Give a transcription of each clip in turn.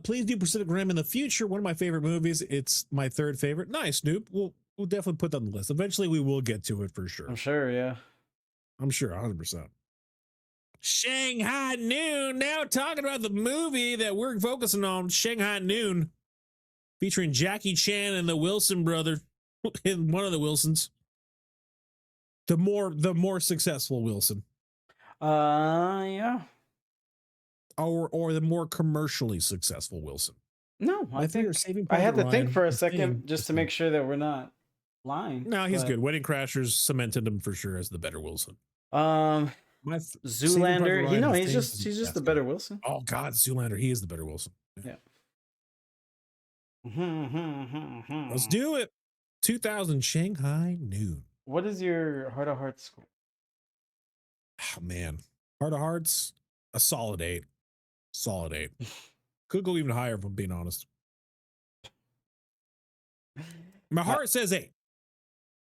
Please do Pacific Rim in the future. One of my favorite movies. It's my third favorite. Nice, Snoop. We'll definitely put that on the list. Eventually, we will get to it for sure. I'm sure, yeah. I'm sure, 100%. Shanghai Noon. Now talking about the movie that we're focusing on, Shanghai Noon, featuring Jackie Chan and the Wilson brother, and one of the Wilsons. The more successful Wilson. Yeah. Or the more commercially successful Wilson. No, I think I had to think for a second just to make sure that we're not lying. No, he's good. Wedding Crashers cemented him for sure as the better Wilson. Zoolander, he's just the better Wilson. Oh God, Zoolander, he is the better Wilson. Yeah. Let's do it. 2000 Shanghai Noon. What is your Heart of Hearts score? Oh man, Heart of Hearts, a solid 8. Solid 8. Could go even higher if I'm being honest. My heart says 8.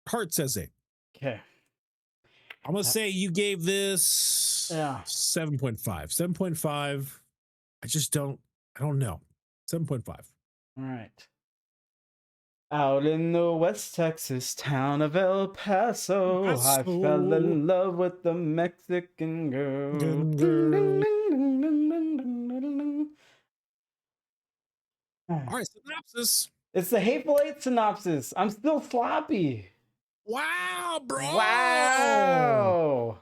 Heart says 8. Okay. I'm gonna say you gave this 7.5. 7.5. I don't know. 7.5. All right. Out in the West Texas town of El Paso, I fell in love with the Mexican girl. All right, synopsis. It's the Hateful Eight synopsis. I'm still sloppy. Wow, bro. Wow.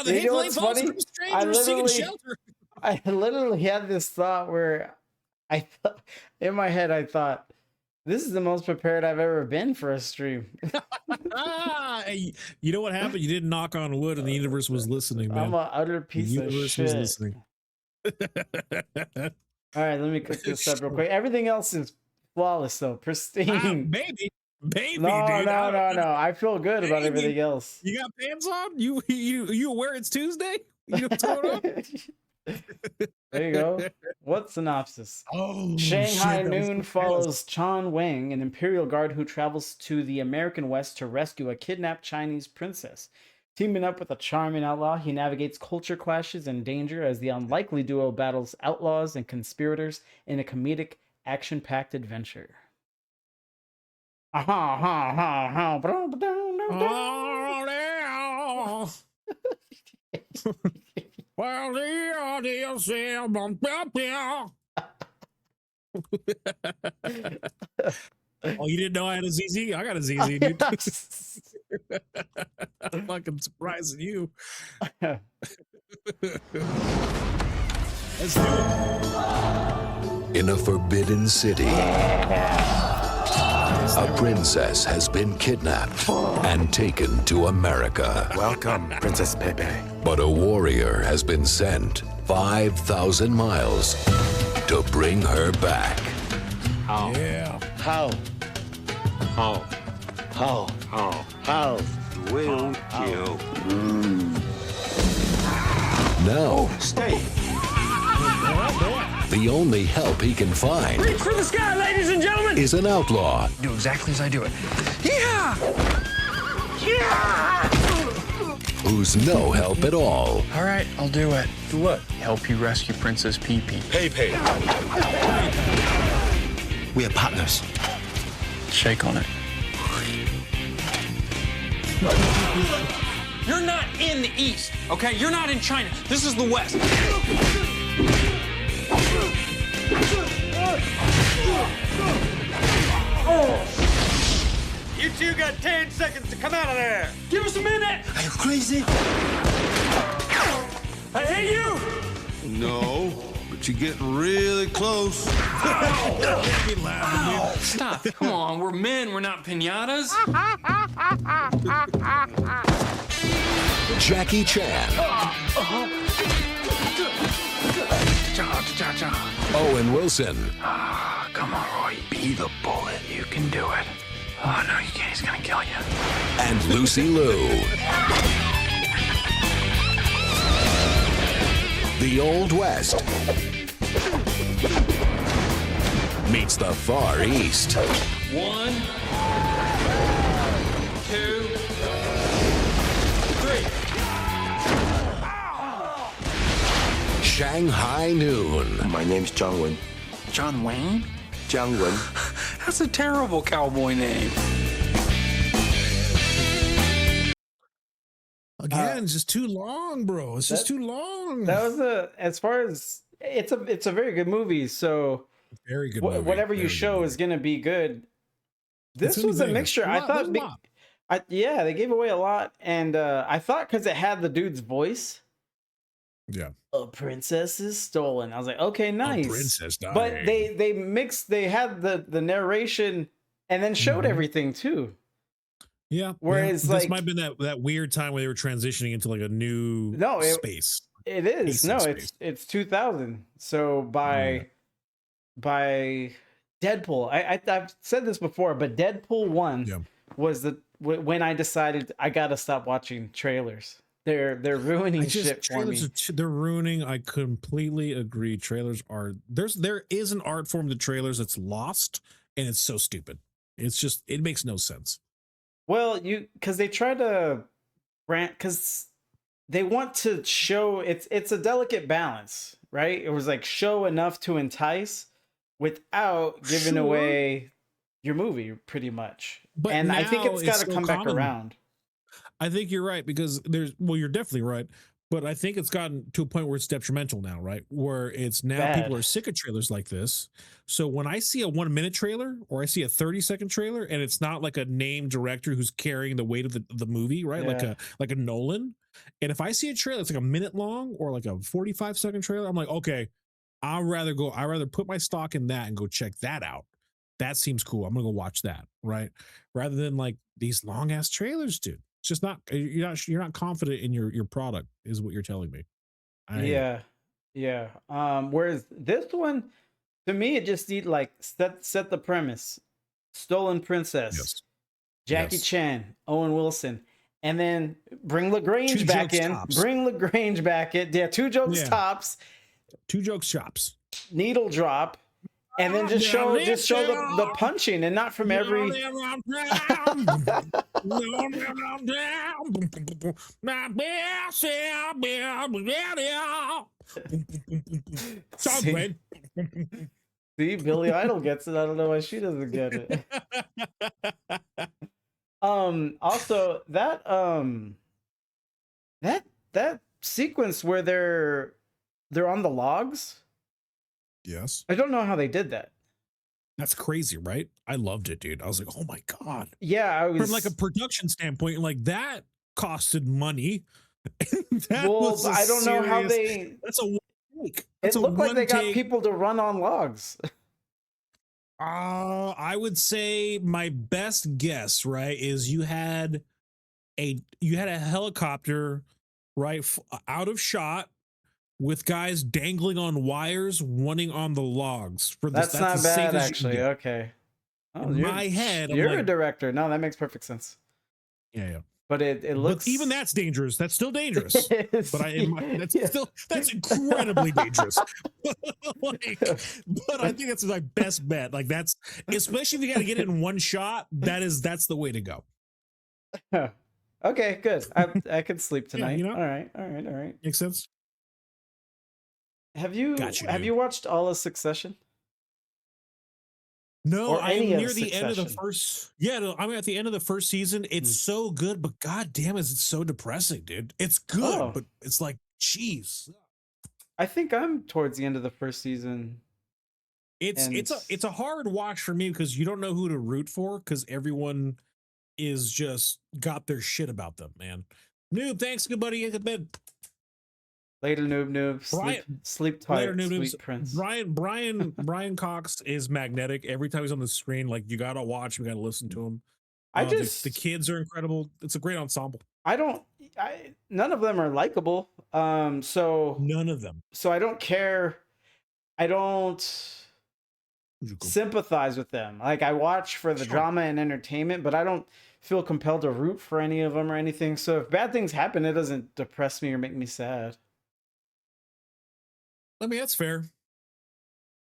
The Hateful Eight falls from strangers seeking shelter. I literally had this thought where in my head, I thought, this is the most prepared I've ever been for a stream. Hey, you know what happened? You didn't knock on wood and the universe was listening, man. I'm an utter piece of shit. Was listening. All right, let me cook this up real quick. Everything else is flawless, though. Pristine. Baby, no, dude. No. I feel good about everything else. You got pants on? You aware it's Tuesday? You know what's going on? There you go. What synopsis? Shanghai Noon follows Chan Wang, an Imperial Guard who travels to the American West to rescue a kidnapped Chinese princess. Teaming up with a charming outlaw, he navigates culture clashes and danger as the unlikely duo battles outlaws and conspirators in a comedic, action-packed adventure. Oh, you didn't know I had a ZZ? I got a ZZ, dude. I'm fucking surprising you. Yeah. Let's do it. In a forbidden city, a princess has been kidnapped and taken to America. Welcome, Princess Pepe. But a warrior has been sent 5,000 miles to bring her back. How? Yeah. How? How? How? How? How? Will you? Now, Stay. the only help he can find Reach for the sky, ladies and gentlemen! is an outlaw Do exactly as I do it. Yeah! Yeah! who's no help at all. All right, I'll do it. Do what? Help you rescue Princess Pee-Pee. Pepe. We are partners. Shake on it. You're not in the East, okay? You're not in China. This is the West. You two got 10 seconds to come out of there. Give us a minute. Are you crazy? I hate you. No, but you're getting really close. Stop. Come on. We're men. We're not pinatas. Jackie Chan. Owen Wilson. Come on, Roy. Be the bullet. You can do it. Oh, no, you can't. He's gonna kill you. And Lucy Liu. The Old West meets the Far East. 1, 2, 3. Shanghai Noon. My name's John Wen. John Wayne? John Wen. That's a terrible cowboy name. Again, it's just too long, bro. It's just too long. That was as far as it's a very good movie. So very good movie. Whatever you Very show good is gonna be good. This It's gonna was be a good. mixture. I There's thought, a lot. yeah, they gave away a lot, and I thought because it had the dude's voice, Yeah. a princess is stolen. I was like, okay, nice. Princess But dying. they mixed. They had the narration and then showed Mhm. everything too. Yeah. Whereas, this like- might have been that weird time where they were transitioning into like a new space. It is Pacing no, space. it's 2000. So by Deadpool, I've said this before, but Deadpool 1 Yeah. was when I decided I gotta stop watching trailers. They're ruining shit for me. trailers they're ruining. I completely agree. Trailers are there is an art form to trailers that's lost, and it's so stupid. It's just it makes no sense. Well, because they try to brand, because they want to show it's a delicate balance, right? It was like show enough to entice without giving Sure. away your movie, pretty much. But And I think now it's got to so come back common. around. I think you're right because you're definitely right. But I think it's gotten to a point where it's detrimental now, right? Where it's now Bad. people are sick of trailers like this. So when I see a 1 minute trailer or I see a 30-second trailer and it's not like a named director who's carrying the weight of the movie, right? Yeah. Like a Nolan. And if I see a trailer that's like a minute long or like a 45-second trailer, I'm like, okay, I'd rather put my stock in that and go check that out. That seems cool. I'm gonna go watch that, right? Rather than like these long ass trailers, dude. It's just not you're not confident in your product, is what you're telling me. I hate it. Yeah. Whereas this one, to me, it just need like set the premise. Stolen princess, Yes. Jackie Yes. Chan, Owen Wilson, and then bring Lagrange Two back jokes in. tops. Bring Lagrange back in. Yeah, 2 jokes Yeah. tops. 2 jokes chops. Needle drop, and then just show the punching, and not from every. See? See, Billy Idol gets it. I don't know why she doesn't get it. Also that sequence where they're on the logs. Yes. I don't know how they did that. That's crazy, right? I loved it, dude. I was like, oh my God. Yeah, I was From like a production standpoint, like that costed money. That well, was a I don't know how serious- That's a one take. it That's a looked like they got one-take. people to run on logs. I would say my best guess, right, is you had a helicopter, right, out of shot with guys dangling on wires, running on the logs. For this, That's not as safe bad, as you can actually. get. Okay. Oh, In my head, I'm you're a like- director. No, that makes perfect sense. Yeah. But it looks But even that's dangerous. That's still dangerous. Yes, But that's yeah. still that's incredibly dangerous. Like, but I think that's my best bet. Like that's especially if you got to get it in one shot. That's the way to go. Okay, good. I can sleep Yeah, tonight. you know? All right. Makes sense. Have you Got you, have dude. you watched all of Succession? No, Or I'm any of near the end of the Succession. first. Yeah, no, I'm at the end of the first season. It's so good, but god damn, is it so depressing, dude? It's good, Oh. but it's like, jeez. I think I'm towards the end of the first season. It's And- a hard watch for me because you don't know who to root for because everyone is just got their shit about them, man. Noob, thanks, good buddy. Get to bed. Later, noob. Sleep tight, Later, noob, sweet noobs. prince. Brian Cox is magnetic. Every time he's on the screen, like you gotta watch, we gotta listen to him. The kids are incredible. It's a great ensemble. None of them are likable. So None of them. so I don't care. I don't Who's your cool- sympathize with them. Like I watch for the Sure. drama and entertainment, but I don't feel compelled to root for any of them or anything. So if bad things happen, it doesn't depress me or make me sad. I mean, that's fair.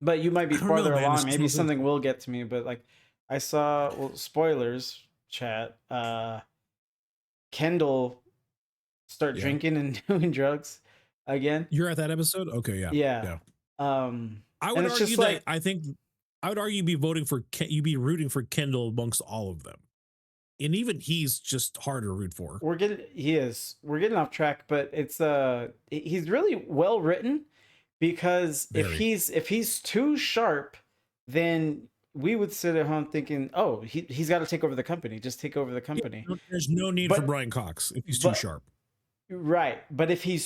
But you might be I don't know, farther man. along. It's Maybe just- something will get to me. But like I saw, well, spoilers, chat. Kendall start Yeah. drinking and doing drugs. again. You're at that episode? Okay, yeah. Yeah. I would and it's argue just that like, I think I would argue you'd be rooting for Kendall amongst all of them. And even he's just hard to root for. we're getting off track, but it's he's really well written, because Very. if he's too sharp, then we would sit at home thinking, oh, he's got to take over the company. Just take over the company. There's no need for But- Brian Cox if he's too sharp. Right. But if he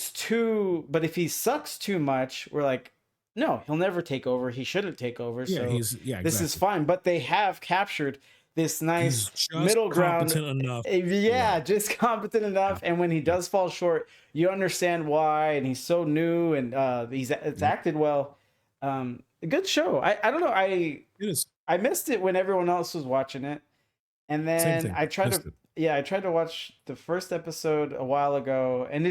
sucks too much, we're like, no, he'll never take over. He shouldn't take over. Yeah, So yeah, this is fine. But they have captured this nice He's just middle ground. competent enough. Yeah, just competent enough. And when he does fall short, you understand why. And he's so new, and it's acted well. A good show. I don't know. It is. I missed it when everyone else was watching it, and Same then thing. I tried Missed to it. I tried to watch the first episode a while ago, and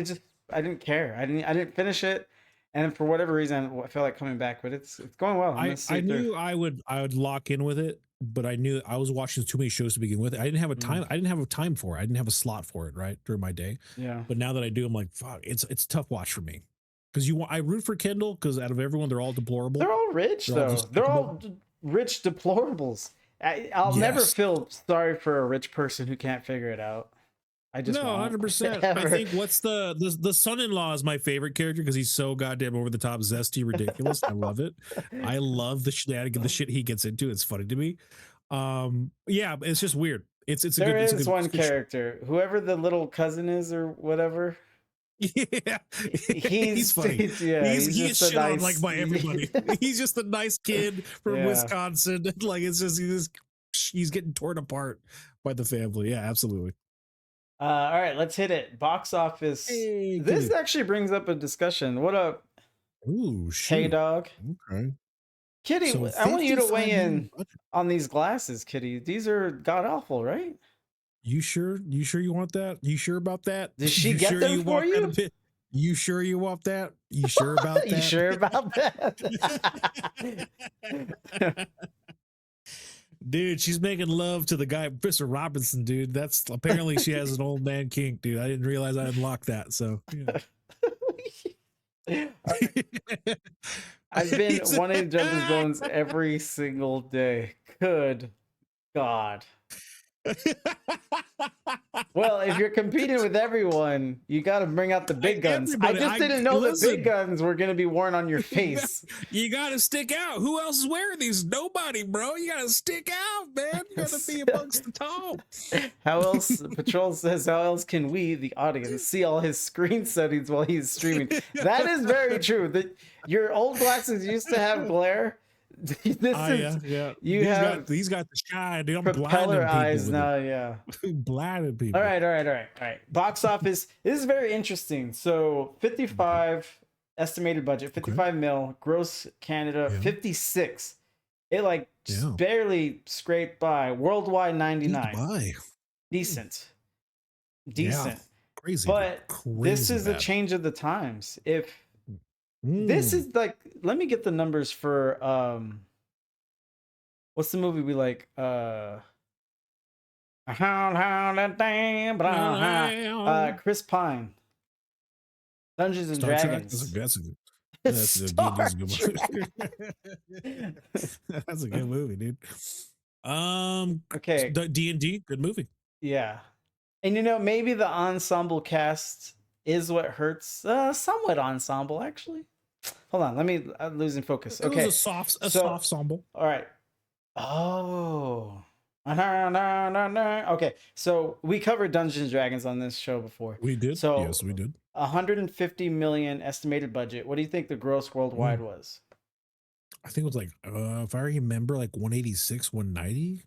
I didn't care. I didn't finish it, and for whatever reason I felt like coming back, but it's going well. I knew I would lock in with it, but I knew I was watching too many shows to begin with. I didn't have a time. I didn't have a time for it. I didn't have a slot for it right during my day. Yeah. But now that I do, I'm like, fuck, it's a tough watch for me. Because I root for Kendall, because out of everyone, they're all deplorable. They're all rich They're all though. just They're all rich deplorables. I'll never Yes. feel sorry for a rich person who can't figure it out. I just No, won't. 100%. I Ever. think what's the son-in-law is my favorite character because he's so goddamn over the top, zesty, ridiculous. I love it. I love the shenanigans, the shit he gets into. It's funny to me. Yeah, it's just weird. It's a There good. It's is a good, one it's a good show. character, whoever the little cousin is or whatever. Yeah, He's funny. yeah, he is just a shit on nice- like by everybody. He's just a nice kid from Yeah. Wisconsin. Like it's just he's getting torn apart by the family. Yeah, absolutely. All right, let's hit it. Box office. Hey, This kitty. actually brings up a discussion. What up, Ooh, Hey shoot. Dog? Okay. Kitty, So I want you to 55 weigh million in budget. on these glasses, Kitty. These are god awful, right? You sure? You sure you want that? You sure about that? Did she You get sure them you for want you? that a bit? You sure you want that? You sure about that? You sure about that? Dude, she's making love to the guy, Mr. Robinson, dude. That's apparently she has an old man kink, dude. I didn't realize I unlocked that. So, yeah. I've been wanting to jump his bones every single day. Good God. Well, if you're competing with everyone, you got to bring out the big guns. I Everybody, just didn't know that listen. big guns were going to be worn on your face. You gotta stick out. Who else is wearing these? Nobody, bro. You gotta stick out, man. You gotta be amongst the top. How else, Patrol says, how else can we, the audience, see all his screen settings while he's streaming? That is very true. Your old glasses used to have glare. Yeah. He's got the shine, dude. I'm Propeller blinding eyes people now, yeah. blinding people. All right. Box office. This is very interesting. So 55 estimated budget, 55 mil, gross Canada, Yeah. 56. It like just Yeah. barely scraped by. Worldwide 99. Bye. Decent. Yeah. Crazy. But this crazy is a bad. change of the times. If this is like, let me get the numbers for what's the movie we like? Chris Pine. Dungeons and Star Trek? Dragons. That's a good Star movie. That's a good movie, dude. Okay. D&D, good movie. Yeah. And you know, maybe the ensemble cast is what hurts. Somewhat ensemble, actually. Hold on, I'm losing focus. It Okay. was a so- soft ensemble. All right. Oh. Okay. So we covered Dungeons and Dragons on this show before. We did. So- Yes, we did. 150 million estimated budget. What do you think the gross worldwide was? I think it was like, if I remember, like 186, 190,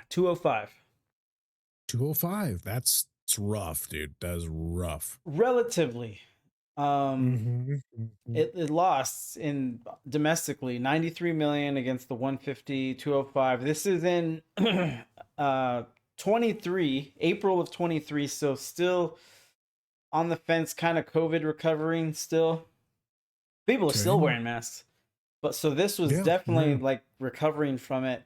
205. 205. It's rough, dude. That is rough. Relatively. Mhm. It lost in domestically 93 million against the 150, 205. This is in 23, April of 23, so still on the fence, kind of COVID recovering still. People are still Okay. wearing masks. But so this was Yeah, definitely yeah. like recovering from it.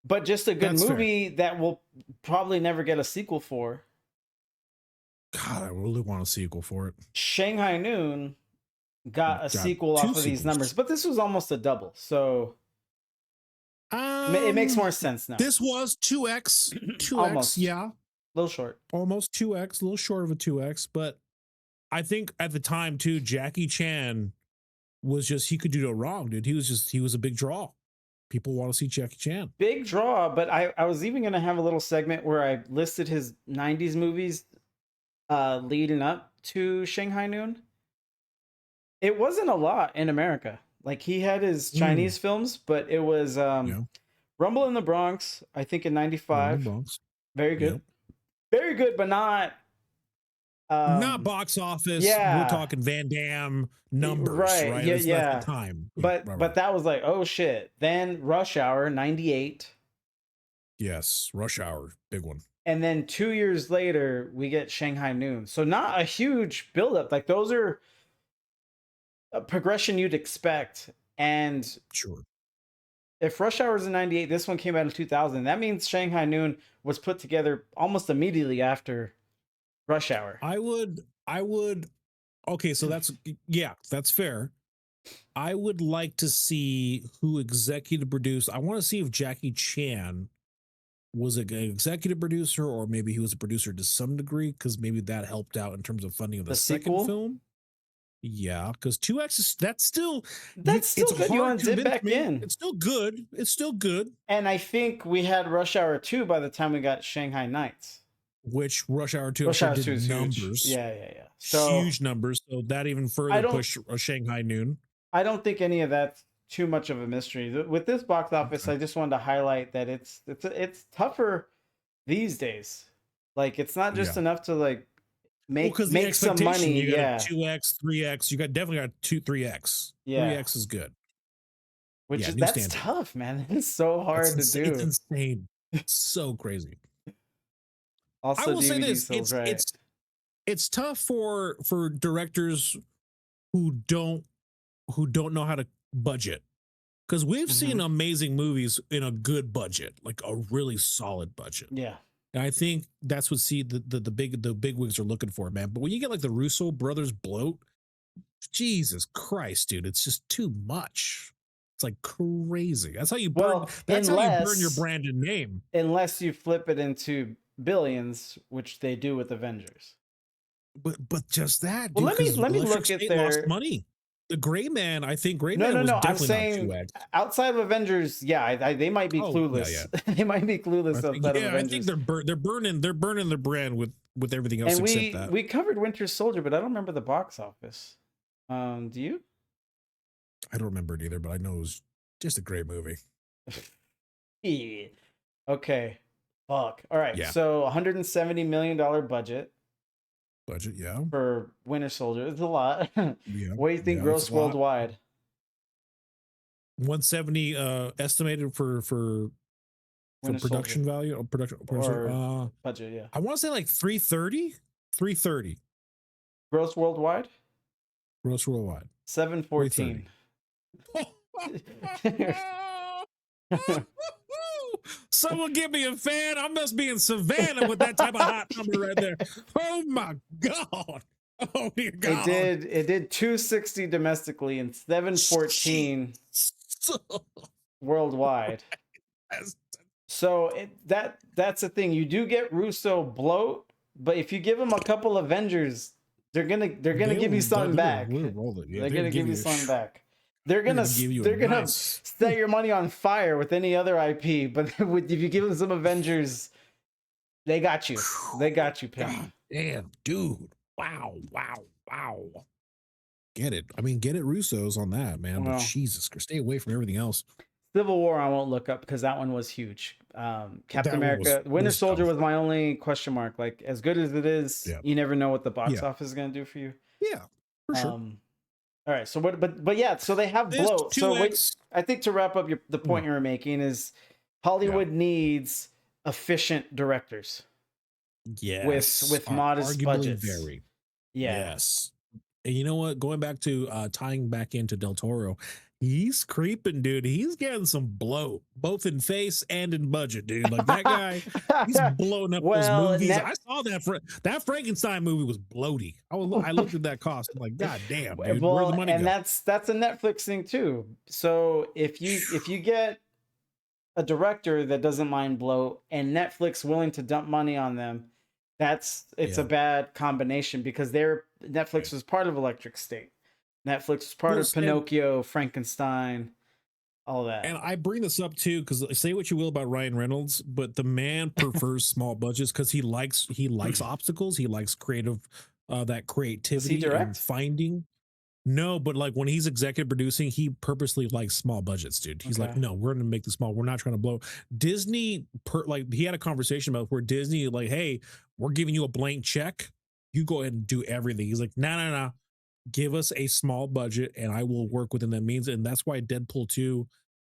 But just a good That's fair. movie that we'll probably never get a sequel for. God, I really want a sequel for it. Shanghai Noon got a Got sequel two off of these sequels. numbers, but this was almost a double, so it makes more sense now. This was 2x, 2x, Almost. yeah, A little short. almost 2x, a little short of a 2x, but I think at the time too, Jackie Chan was just, he could do no wrong, dude. He was a big draw. People want to see Jackie Chan. Big draw, but I was even gonna have a little segment where I listed his 90s movies leading up to Shanghai Noon. It wasn't a lot in America. Like he had his Chinese films, but it was Rumble in the Bronx, I think in 95. Very good. Yep. Very good, but not box office. yeah. We're talking Van Damme numbers, Right. right? Yeah, That's yeah. the time. But Right. but that was like, oh shit. Then Rush Hour 98. Yes, Rush Hour, big one. And then 2 years later, we get Shanghai Noon. So not a huge buildup. Like those are a progression you'd expect. And Sure. if Rush Hour is in 98, this one came out in 2000. That means Shanghai Noon was put together almost immediately after Rush Hour. I would okay, so that's that's fair. I would like to see who executive produced. I want to see if Jackie Chan was an executive producer, or maybe he was a producer to some degree, because maybe that helped out in terms of funding of the second sequel? film. Yeah, because 2X is that's still That's still good. You hard want to to dip back convince me. in. It's still good. It's still good. And I think we had Rush Hour 2 by the time we got Shanghai Nights. Which Rush Hour 2 Rush Hour did 2 is numbers. huge. Yeah. So huge numbers. So that even further pushed Shanghai Noon. I don't think any of that's too much of a mystery. With this box office, I just wanted to highlight that it's tougher these days. Like it's not just enough to like make some money. You got yeah, 2x, 3x. You definitely got 3x. Yeah. 3x is good. which Yeah, is new that's standard. tough, man. It's so hard It's to do. It's insane. It's so crazy. Also, I will say DVD this: sales, right? it's tough for directors who don't know how to budget, because we've seen amazing movies in a good budget, like a really solid budget. Yeah. And I think that's what the big wigs are looking for, man. But when you get like the Russo brothers bloat, Jesus Christ, dude, it's just too much. It's like crazy. That's how you burn. Well, That's how you burn your branded name. Unless you flip it into billions, which they do with Avengers. But just that. Well, dude, let me 'cause look Electric at State their lost money. The Gray Man, I think Gray No, Man was I'm definitely saying not 2X. outside of Avengers, yeah, they might be clueless. Yeah. They might be clueless outside of I Avengers. think they're burning their brand with everything else And except that. we covered Winter Soldier, but I don't remember the box office. Do you? I don't remember it either, but I know it was just a great movie. Yeah. Okay. Fuck. All right. Yeah. So $170 million budget Yeah. for Winter Soldier. It's a lot. Yeah. What do you think Yeah, gross it's a lot. worldwide? 170 estimated for Winter production Soldier. value or production Or budget, yeah. I want to say like 330 Gross worldwide? gross worldwide. 714. Someone give me a fan. I must be in Savannah with that type of hot number right there. Oh my god. Oh dear god. It did 260 domestically and 714 worldwide. So that's the thing. You do get Russo bloat, but if you give them a couple Avengers, they're gonna give you something back. They're gonna give you something back. They're gonna set your money on fire with any other IP, but if you give them some Avengers, they got you. They got you, Pim. Damn, dude. Wow. Get it. I mean, get it Russo's on that, man. Well, but Jesus Christ, stay away from everything else. Civil War, I won't look up because that one was huge. Captain That one America, was Winter Soldier tough. was my only question mark. Like, as good as it is, Yeah. you never know what the box Yeah. office is going to do for you. Yeah, for sure. All right. So, but yeah, so they have This bloat. So, 2X I think to wrap up the point you were making is Hollywood needs efficient directors. Yes. with modest arguably budgets. Very. Yeah. Yes. And you know what? Going back to tying back into Del Toro, he's creeping, dude. He's getting some bloat, both in face and in budget, dude. Like that guy, he's blowing up those Well, movies. I saw that Frankenstein movie was bloaty. I looked at that cost. I'm like, God damn, dude. Where'd the money and go? that's a Netflix thing too. So if you get a director that doesn't mind bloat and Netflix willing to dump money on them, it's a bad combination because Netflix was part of Electric State. Netflix was part of Pinocchio, Frankenstein, all that. And I bring this up too because say what you will about Ryan Reynolds, but the man prefers small budgets because he likes obstacles. He likes that creativity and finding. No, but like when he's executive producing, he purposely likes small budgets, dude. He's like, no, we're going to make this small. We're not trying to blow. Disney, he had a conversation about where Disney, like, hey, we're giving you a blank check. You go ahead and do everything. He's like, no. Give us a small budget and I will work within that means. And that's why Deadpool 2,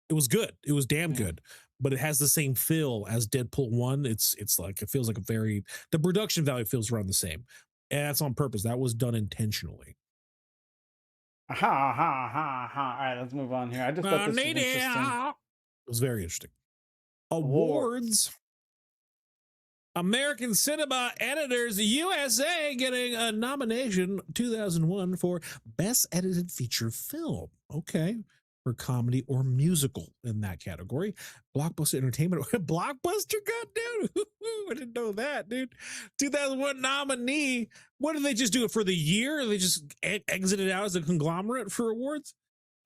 it was good. It was damn good, but it has the same feel as Deadpool 1. It's like, it feels like the production value feels around the same. And that's on purpose. That was done intentionally. All right, let's move on here. I just thought this was interesting. It was very interesting. Awards. American Cinema Editors USA getting a nomination 2001 for Best Edited Feature Film. Okay. For comedy or musical in that category. Blockbuster Entertainment. Blockbuster, goddamn. I didn't know that, dude. 2001 nominee. What did they just do it for the year? They just exited out as a conglomerate for awards?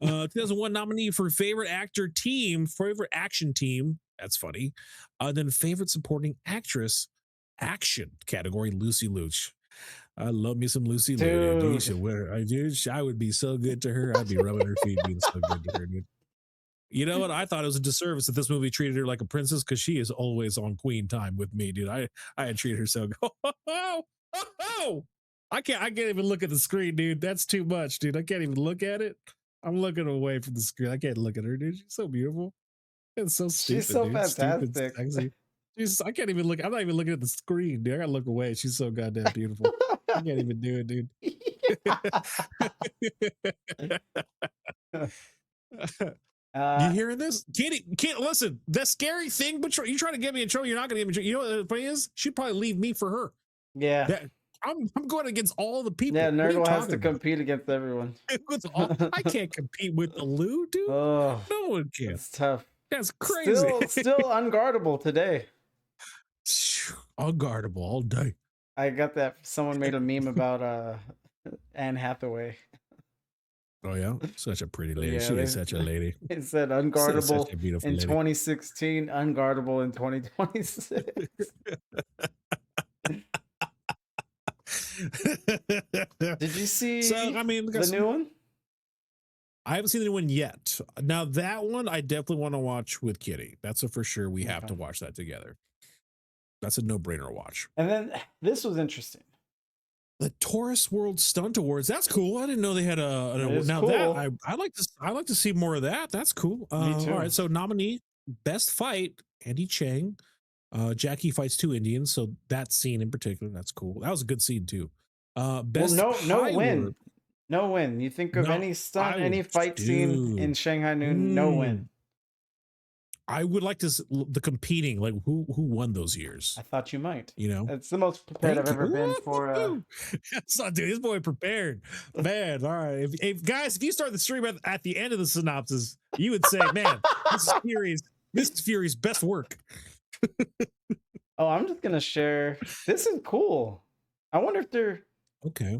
2001 nominee for favorite actor team, favorite action team. That's funny. Then favorite supporting actress action category, Lucy Luch. I love me some Lucy Liu. You should wear her. I would be so good to her. I'd be rubbing her feet, being so good to her, dude. You know what? I thought it was a disservice that this movie treated her like a princess because she is always on queen time with me, dude. I had treated her so good. I can't even look at the screen, dude. That's too much, dude. I can't even look at it. I'm looking away from the screen. I can't look at her, dude. She's so beautiful. It's so stupid. She's so dude. fantastic. Stupid, sexy. I can't even look. I'm not even looking at the screen, dude. I gotta look away. She's so goddamn beautiful. I can't even do it, dude. You hearing this? Can't listen. The scary thing, but you trying to get me in trouble. You're not gonna get me in trouble. You know what the funny is? She'd probably leave me for her. Yeah. I'm going against all the people. Yeah, Nerdle has to compete against everyone. I can't compete with the Lou, dude. Oh, no one can. It's tough. That's crazy. Still unguardable today. Unguardable all day. I got that. Someone made a meme about Anne Hathaway. Oh yeah, such a pretty lady. Yeah, she is such a lady. It said unguardable in 2016, unguardable in 2026. Did you see the new one? I haven't seen the new one yet. Now that one I definitely want to watch with Kitty. That's a for sure. We have to watch that together. That's a no-brainer watch. And then this was interesting. The Taurus World Stunt Awards. That's cool. I didn't know they had an award. Now cool. That I like to see more of that. That's cool. Me too. All right. So nominee Best Fight, Andy Chang. Jackie fights two Indians. So that scene in particular, that's cool. That was a good scene too. Best no win. No win. You think of any stunt, any fight scene in Shanghai Noon, no win. I would like to the competing, like who won those years. I thought you might. You know, it's the most prepared I've ever been for. So, dude, this boy prepared, man. All right, if guys, if you start the stream at the end of the synopsis, you would say, "Man, this is Fury's. This is Fury's best work." Oh, I'm just gonna share. This is cool. I wonder if they're okay.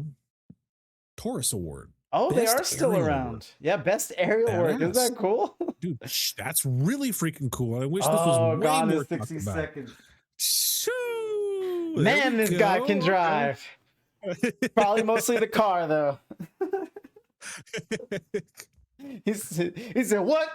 Taurus Award. Oh, they are still around. Yeah, best aerial work. Isn't that cool? Dude, that's really freaking cool. I wish this was way gone more in 60 seconds. Shoo, man, this guy can drive. Probably mostly the car, though. He said, what?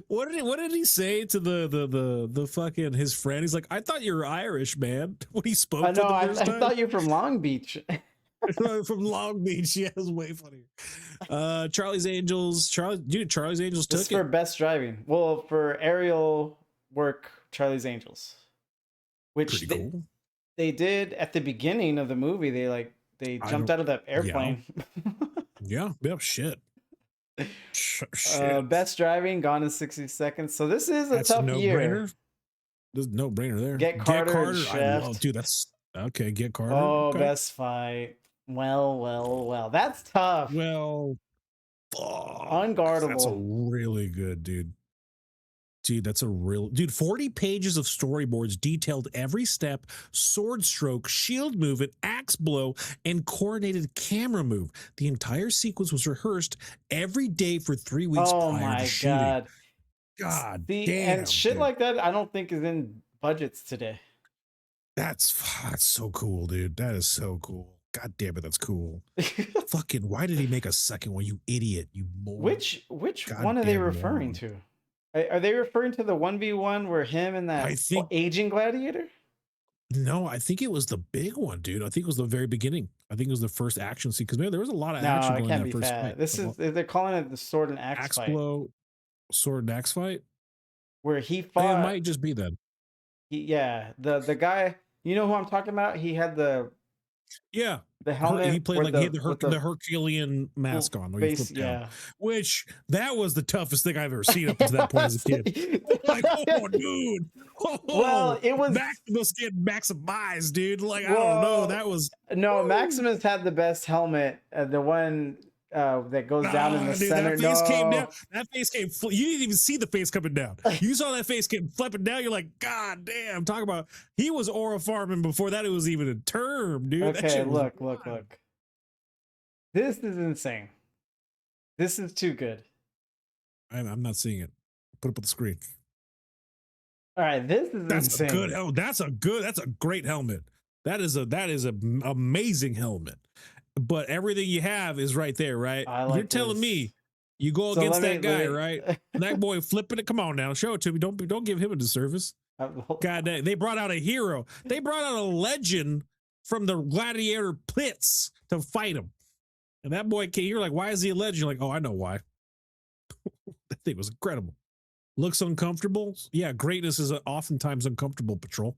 What did he say to the fucking his friend? He's like, I thought you were Irish, man. When he spoke to the first time. I thought you're from Long Beach. From Long Beach, yeah, it was way funnier. Charlie's Angels. Charlie's Angels took it for best driving. Well, for aerial work, Charlie's Angels, which pretty cool. They did at the beginning of the movie. They I jumped don't- out of that airplane. Yeah, shit. Best driving, Gone in 60 Seconds. So this is a That's a tough year. no-brainer. There's no brainer there. Get Carter and I Shaft. love, dude. That's okay. Get Carter. Oh, okay. best fight. Well. That's tough. Well, fuck. Unguardable. That's a really good, dude. Dude, that's a real dude. 40 pages of storyboards detailed every step, sword stroke, shield movement, axe blow, and coordinated camera move. The entire sequence was rehearsed every day for 3 weeks Oh prior my to shooting. god. God See, damn. and shit dude. like that, I don't think is in budgets today. That's so cool, dude. That is so cool. God damn it, that's cool. Fucking, why did he make a second one, you idiot? You moron. Which one are they Goddamn referring moron. to? Are they referring to the 1v1 where him and that I think- aging gladiator? No, I think it was the big one, dude. I think it was the very beginning. I think it was the first action scene because there was a lot of action No, it going in can't that be first that. fight. This is they're calling it the sword and axe axe fight, blow, sword and axe fight. where he It fought. might just be that. The guy. You know who I'm talking about? He had the Yeah, helmet. he played with like he had with the Herculean mask on. Where you face, flip down, yeah. which that was the toughest thing I've ever seen up to that point as a kid. Like, oh, dude. Oh, Well, it was Maximus getting maximized, dude. Like, I don't know. That was no. Maximus had the best helmet. The one that goes down in the dude, center. That face came No. down. That face came. You didn't even see the face coming down. You saw that face getting flipping down. You're like, God damn. Talk about he was aura farming before that. It was even a term, dude. That Okay, shit was look. wild. This is insane. This is too good. I'm not seeing it. Put up on the screen. All right, this is That's insane. a good. Oh, that's a great helmet. That is an amazing helmet. But everything you have is right there, right? I like You're telling this. me you go So against let me- that guy, let me- right? That boy flipping it. Come on now, show it to me. Don't give him a disservice. God damn, they brought out a hero. They brought out a legend from the gladiator pits to fight him. And that boy came, you're like, why is he a legend? You're like, oh, I know why. That thing was incredible. Looks uncomfortable. Yeah, greatness is oftentimes uncomfortable, Patrol.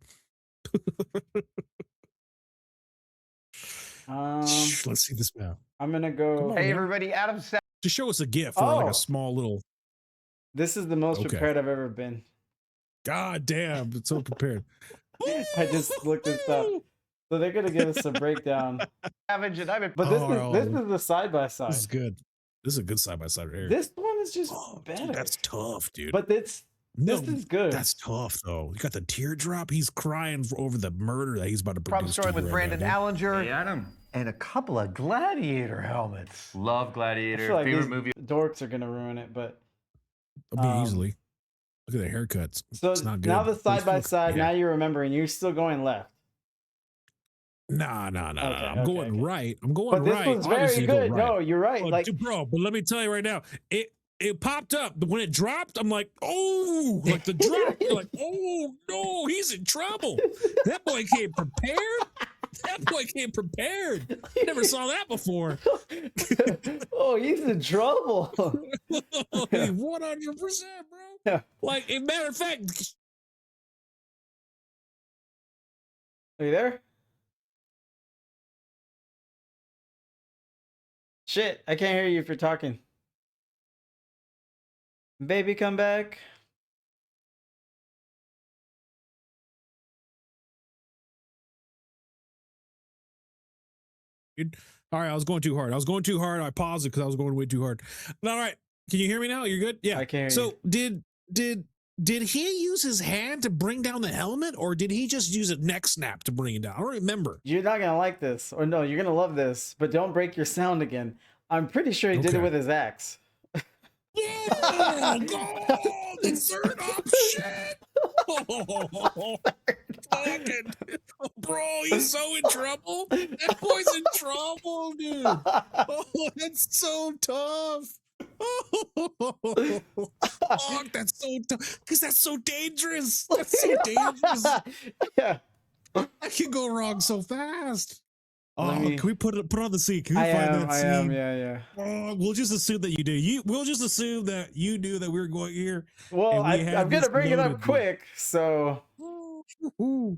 Let's see this now. I'm gonna go. Hey, everybody, Adam Sa- Just show us a GIF or like Oh. a small little. This is the most Okay. prepared I've ever been. God damn, it's so prepared. I just looked this up. So they're gonna give us a breakdown. Savage, and I've been. But this Oh, is the side by side. This is good. This is a good side by side right here. This one is just Oh, better. dude, that's tough, dude. But this is good. That's tough though. You got the teardrop. He's crying over the murder that he's about to produce. Problem story to with you right Brandon now, Allinger. Hey, Adam. And a couple of gladiator helmets. Love I Gladiator. feel like Favorite these movie. dorks are gonna ruin it, but dude. I'll be easily. Look at the haircuts. so It's not good. now the side by It's- side. yeah. Now you're remembering. You're still going left. Nah. Okay, I'm okay, going okay. right. I'm going But this right. was Obviously, very you go good. right. No, you're right. Oh, Like dude, bro, but let me tell you right now, it popped up. But when it dropped, I'm like, oh, like the drop. You're like, oh no, he's in trouble. That boy came prepared. That boy came prepared. Never saw that before. oh, he's in trouble. 100%, bro. Yeah. Like, a matter of fact, Are you there? Shit, I can't hear you if you're talking. Baby, come back. all right, I was going too hard. I paused it because I was going way too hard. All right, can you hear me now? You're good? Yeah. I can hear So did he use his hand to bring down the helmet, or did he just use a neck snap to bring it down? I don't remember. You're not gonna like this, or no, you're gonna love this, but don't break your sound again. I'm pretty sure he did it Okay. with his axe. Oh, God, the third option. Oh, fucking, bro, he's so in trouble. That boy's in trouble, dude. Oh, that's so tough. Oh, fuck, that's so tough. Because that's so dangerous. That's so dangerous. Yeah. I can go wrong so fast. Oh, Let me- can we put on the scene? Can we I find am, that I scene? am, yeah. Oh, we'll just assume that you do. We'll just assume that you knew that we were going here. Well, And we had I'm gonna this bring it up loaded. quick, so Ooh.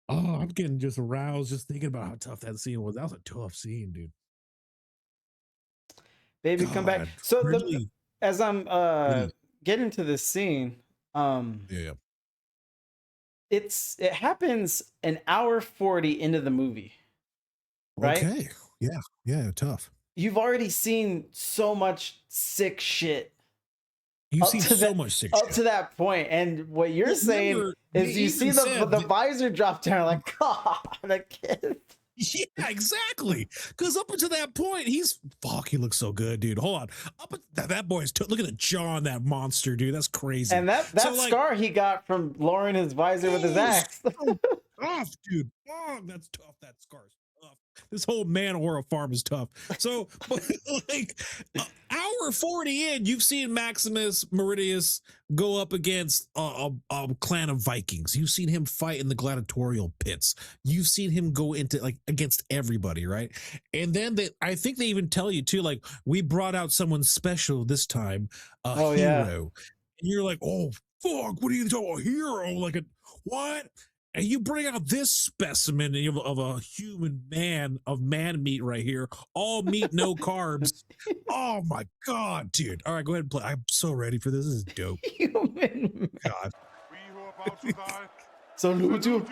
Oh, I'm getting just aroused just thinking about how tough that scene was. That was a tough scene, dude. Baby, come back. God, So really, as I'm really, getting to this scene, yeah. it happens an hour 40 into the movie, right? Okay, yeah, yeah, tough. You've already seen so much sick shit You've up seen to so that much sick up shit. to that point, and what you're Well, saying remember, they is you see even said the that- visor drop down, like, God, I can't. Yeah, exactly. Because up until that point, he looks so good, dude. Hold on, that boy's look at the jaw on that monster, dude. That's crazy. And that So, like, scar he got from lowering his visor with his axe. so tough, dude. Oh, that's tough. That scar's tough. This whole man horror farm is tough. So, but like, hour 40 in, you've seen Maximus Meridius go up against a clan of Vikings. You've seen him fight in the gladiatorial pits. You've seen him go into like against everybody, right? And then I think they even tell you too, like, we brought out someone special this time, a Oh, hero. yeah. And you're like, oh fuck, what are you talking about? A hero? Like what? And you bring out this specimen of a human man of man meat right here, all meat, no carbs. Oh my god, dude! All right, go ahead and play. I'm so ready for this. This is dope. Human. God. Salute you.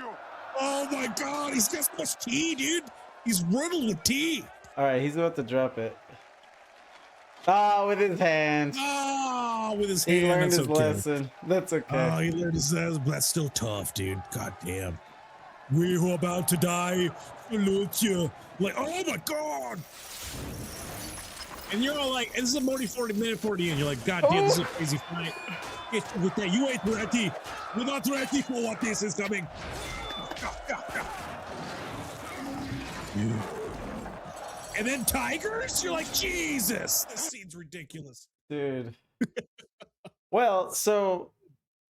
Oh my god, he's got so much tea, dude. He's riddled with tea. All right, he's about to drop it. Ah, with his hands. Oh, with his He hand. learned That's his okay. lesson. That's okay. Oh, he learned his lesson, but that's still tough, dude. God damn. We who are about to die salute you. Like, oh my god. And you're all like, and this is a Morty 40 in. You're like, god damn, this is a crazy fight. Get with that. You ain't ready. You're not ready for what this is coming. And then tigers? You're like, Jesus, this scene's ridiculous. Dude. Well, so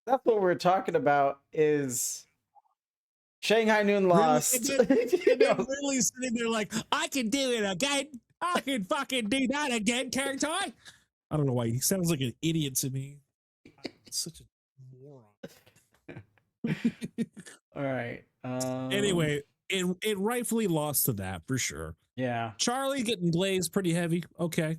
that's what we're talking about is Shanghai Noon lost. Really? And they're really sitting there like, I can do it again. I can fucking do that again, character. I don't know why. He sounds like an idiot to me. Such a moron. All right. Anyway, it rightfully lost to that for sure. Yeah. Charlie getting glazed pretty heavy. Okay.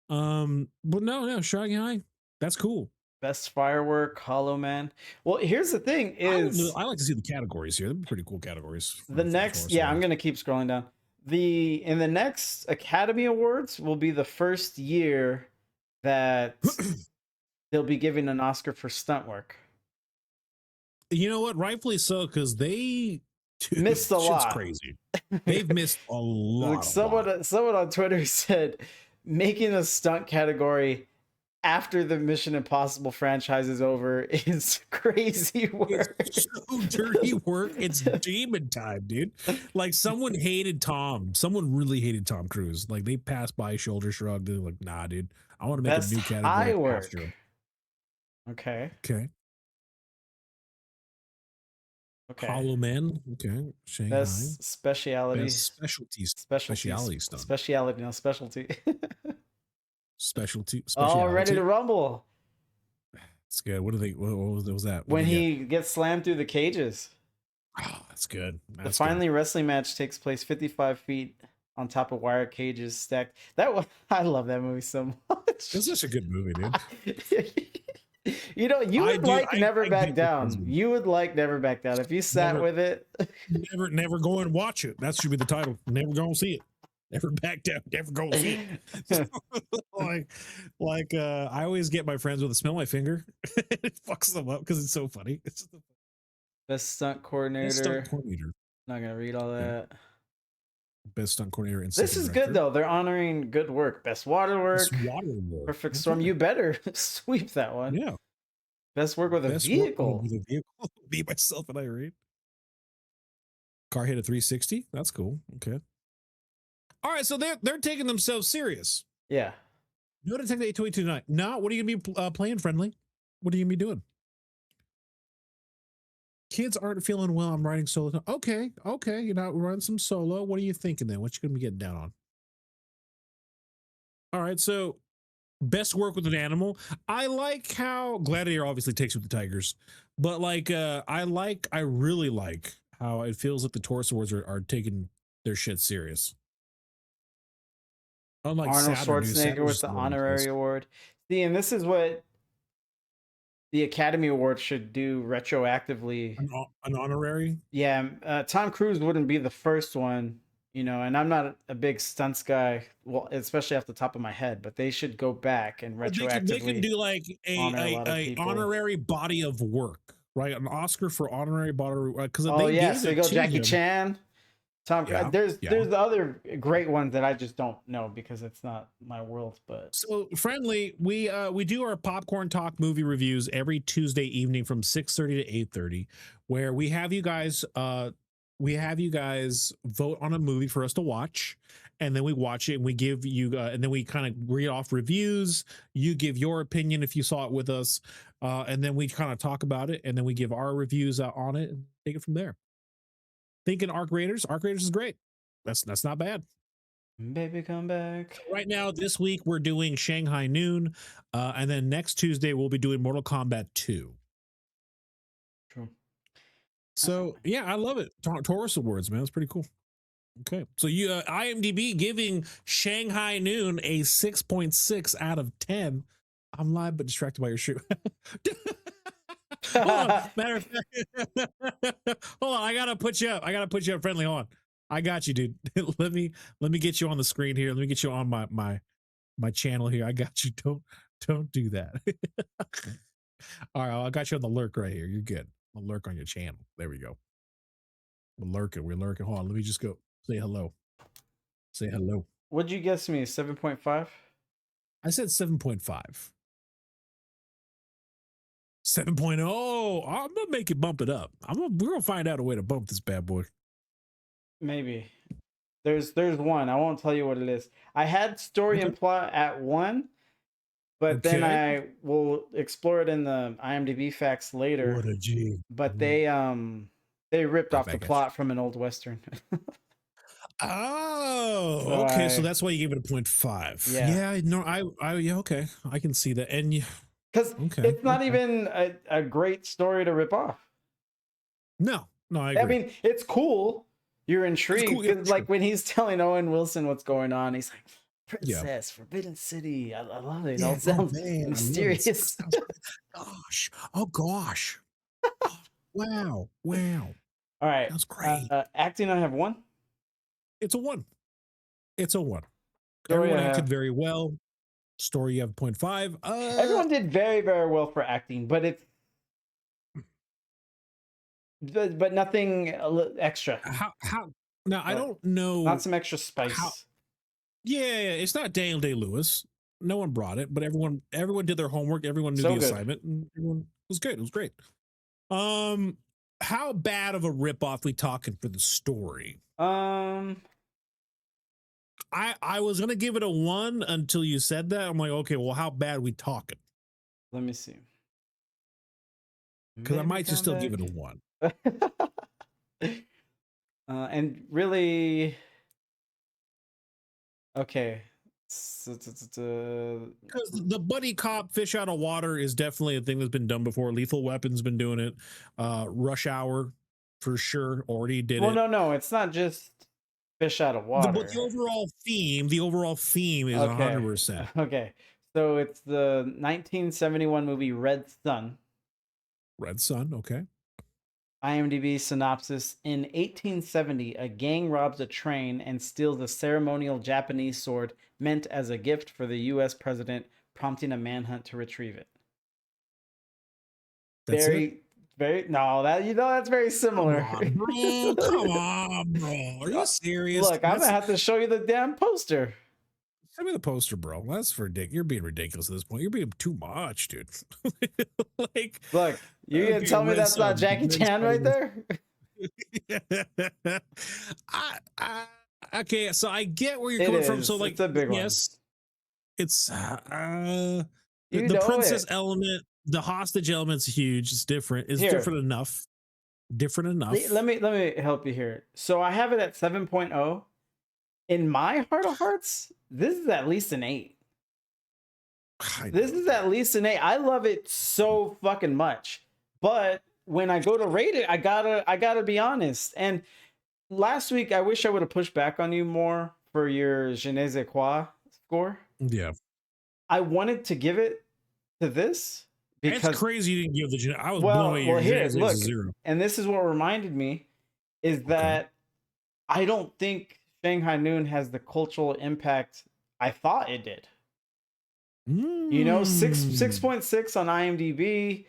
But no, Shanghai. That's cool. Best firework, Hollow Man. Well, here's the thing is I like to see the categories here. They're pretty cool categories. the next, yeah, I'm gonna keep scrolling down. In the next Academy Awards will be the first year that they'll be giving an Oscar for stunt work. You know what? Rightfully so, because they Missed a shit's lot. crazy. They've missed a lot. Like someone on Twitter said, making a stunt category after the Mission Impossible franchise is over is crazy work. It's so dirty work. It's demon time, dude. Like someone really hated Tom Cruise. Like they passed by, shoulder shrugged. They're like, nah, dude. I want to make Best a new category high work. after him. Okay. Okay. Okay. Hollow Man. Okay. Shanghai. Best speciality. Best specialties. Specialty stuff. Speciality, no specialty. Specialty. Oh, ready to rumble. It's good. What was that? What When did he gets slammed through the cages. Oh, that's good. The finally wrestling match takes place 55 feet on top of wire cages stacked. I love that movie so much. It's such a good movie, dude. You know, you would Never Back get Down. this movie. You would like Never Back Down if you sat Never- with it. Never go and watch it. That should be the title. Never go and see it. Never back down. Never go and see it. I always get my friends with a smell my finger. It fucks them up because it's so funny. It's just Best stunt coordinator. best stunt coordinator. Not gonna read all that. Best stunt coordinator. And This is good though. They're honoring good work. Best water work. Best water work. Perfect storm. You better sweep that one. Yeah. Best work with a Best work vehicle. with a vehicle. Me, myself, and Irene. Car hit a 360. That's cool. Okay. All right, so they're taking themselves serious. Yeah. No Detective 822 tonight. No, what are you gonna be playing, friendly? What are you gonna be doing? Kids aren't feeling well. I'm writing solo. Okay. You're not running some solo. What are you thinking then? What you gonna be getting down on? All right, so best work with an animal. I like how Gladiator obviously takes with the tigers, but like I really like how it feels like the Taurus Awards are taking their shit serious. Unlike Arnold Saturn, who Schwarzenegger Saturn with was the all over the place. honorary award. See, and this is what the Academy Awards should do retroactively. An honorary. Yeah, Tom Cruise wouldn't be the first one, you know, and I'm not a big stunts guy, well, especially off the top of my head, but they should go back and retroactively They can do like honor a lot of a people. honorary body of work, right? An Oscar for honorary body, because Oh they yeah, gave so it you go to Jackie him. Chan, Tom. Yeah, there's yeah. the other great ones that I just don't know because it's not my world. But So Friendly, we do our popcorn talk movie reviews every Tuesday evening from 6:30 to 8:30, where we have you guys vote on a movie for us to watch, and then we watch it and we give you and then we kind of read off reviews. You give your opinion if you saw it with us, and then we kind of talk about it, and then we give our reviews on it and take it from there. Thinking Arc Raiders is great. That's not bad. baby, come back. Right now, this week we're doing Shanghai Noon, and then next Tuesday we'll be doing Mortal Kombat 2. True. So yeah, I love it. Taurus Awards, man, it's pretty cool. Okay, so you IMDb giving Shanghai Noon a 6.6 out of 10. I'm live but distracted by your shoe. Hold on. Matter of fact, hold on. I gotta put you up. Friendly. Hold on. I got you, dude. let me get you on the screen here. Let me get you on my channel here. I got you. Don't do that. All right, I got you on the lurk right here. You're good. I'll lurk on your channel. There we go. We're lurking. Hold on. Let me just go say hello. Say hello. What'd you guess me? 7.5. I said 7.5. 7.0. I'm gonna make it bump it up. We're gonna find out a way to bump this bad boy. Maybe. There's one. I won't tell you what it is. I had story and plot at 1, but then Okay. I will explore it in the IMDb facts later. What a G. But they ripped off the I got plot from an old Western. Oh, So okay. So that's why you gave it a 0.5. Yeah. Yeah. No, yeah, okay. I can see that. And Because okay, it's not okay. even a great story to rip off. No, I agree. I mean, it's cool. You're intrigued. cool, yeah, 'Cause, sure. like when he's telling Owen Wilson what's going on, he's like, Yeah. Princess, Forbidden City. I love it. Yeah, It sounds man, I love it. mysterious. Gosh. Oh gosh. Oh, wow. All right. That's great. Acting, I have 1. It's a 1. Story, Everyone I acted have- very well. Story, you have 0.5. Everyone did very, very well for acting, but it's but nothing extra. How now I don't know. Not some extra spice. Yeah, it's not Daniel Day-Lewis. No one brought it, but everyone did their homework. Everyone knew So the good. assignment, and everyone it was good. It was great. How bad of a ripoff we talking for the story? I was gonna give it a 1 until you said that. I'm like, okay, well, how bad we talking? Let me see. Because I Maybe might just still come give it a back. 1. And really, okay. Because the buddy cop fish out of water is definitely a thing that's been done before. Lethal Weapon's been doing it. Rush Hour, for sure, already did Well, it. no, it's not just fish out of water. But the overall theme is 100%. Okay, so it's the 1971 movie Red Sun. Red Sun, okay. IMDb synopsis: in 1870, a gang robs a train and steals a ceremonial Japanese sword meant as a gift for the U.S. president, prompting a manhunt to retrieve it. That's very, that's very similar. Come on, bro. Are you serious? Look, I'm gonna have to show you the damn poster. Send me the poster, bro. That's ridiculous. You're being ridiculous at this point. You're being too much, dude. Like, look, you gonna tell me that's not Jackie Chan right there? Okay, so I get where you're coming from. So, like, it's a big one. yes, it's You the know princess it. element, the hostage element's huge. It's different. It's Here. different enough. Let me help you here. So I have it at 7.0. In my heart of hearts, this is at least an 8. This is at least an 8. I love it so fucking much. But when I go to rate it, I gotta be honest. And last week, I wish I would have pushed back on you more for your je ne sais quoi score. Yeah. I wanted to give it to this because It's crazy you didn't give the. I was blown away. Your here, Genesis look, is 0. and this is what reminded me is that I don't think Shanghai Noon has the cultural impact I thought it did. You know, 6.6 on IMDb.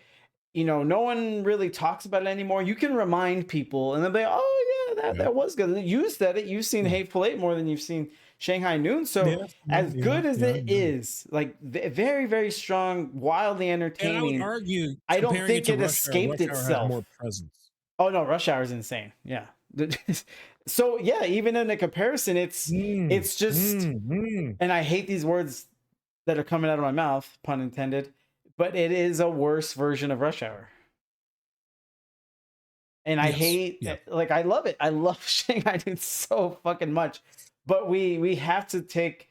You know, no one really talks about it anymore. You can remind people, and they'll be, oh yeah, that was good. You said it. You've seen Hateful Eight more than you've seen Shanghai Noon. So as good as it is, like very, very strong, wildly entertaining. And I would argue, I don't comparing think to it Rush escaped Hour has itself. more presence. Oh no, Rush Hour is insane. Yeah. So yeah, even in a comparison, it's just, and I hate these words that are coming out of my mouth, pun intended, but it is a worse version of Rush Hour. And I hate, like, I love it. I love Shanghai Noon so fucking much, but we have to take,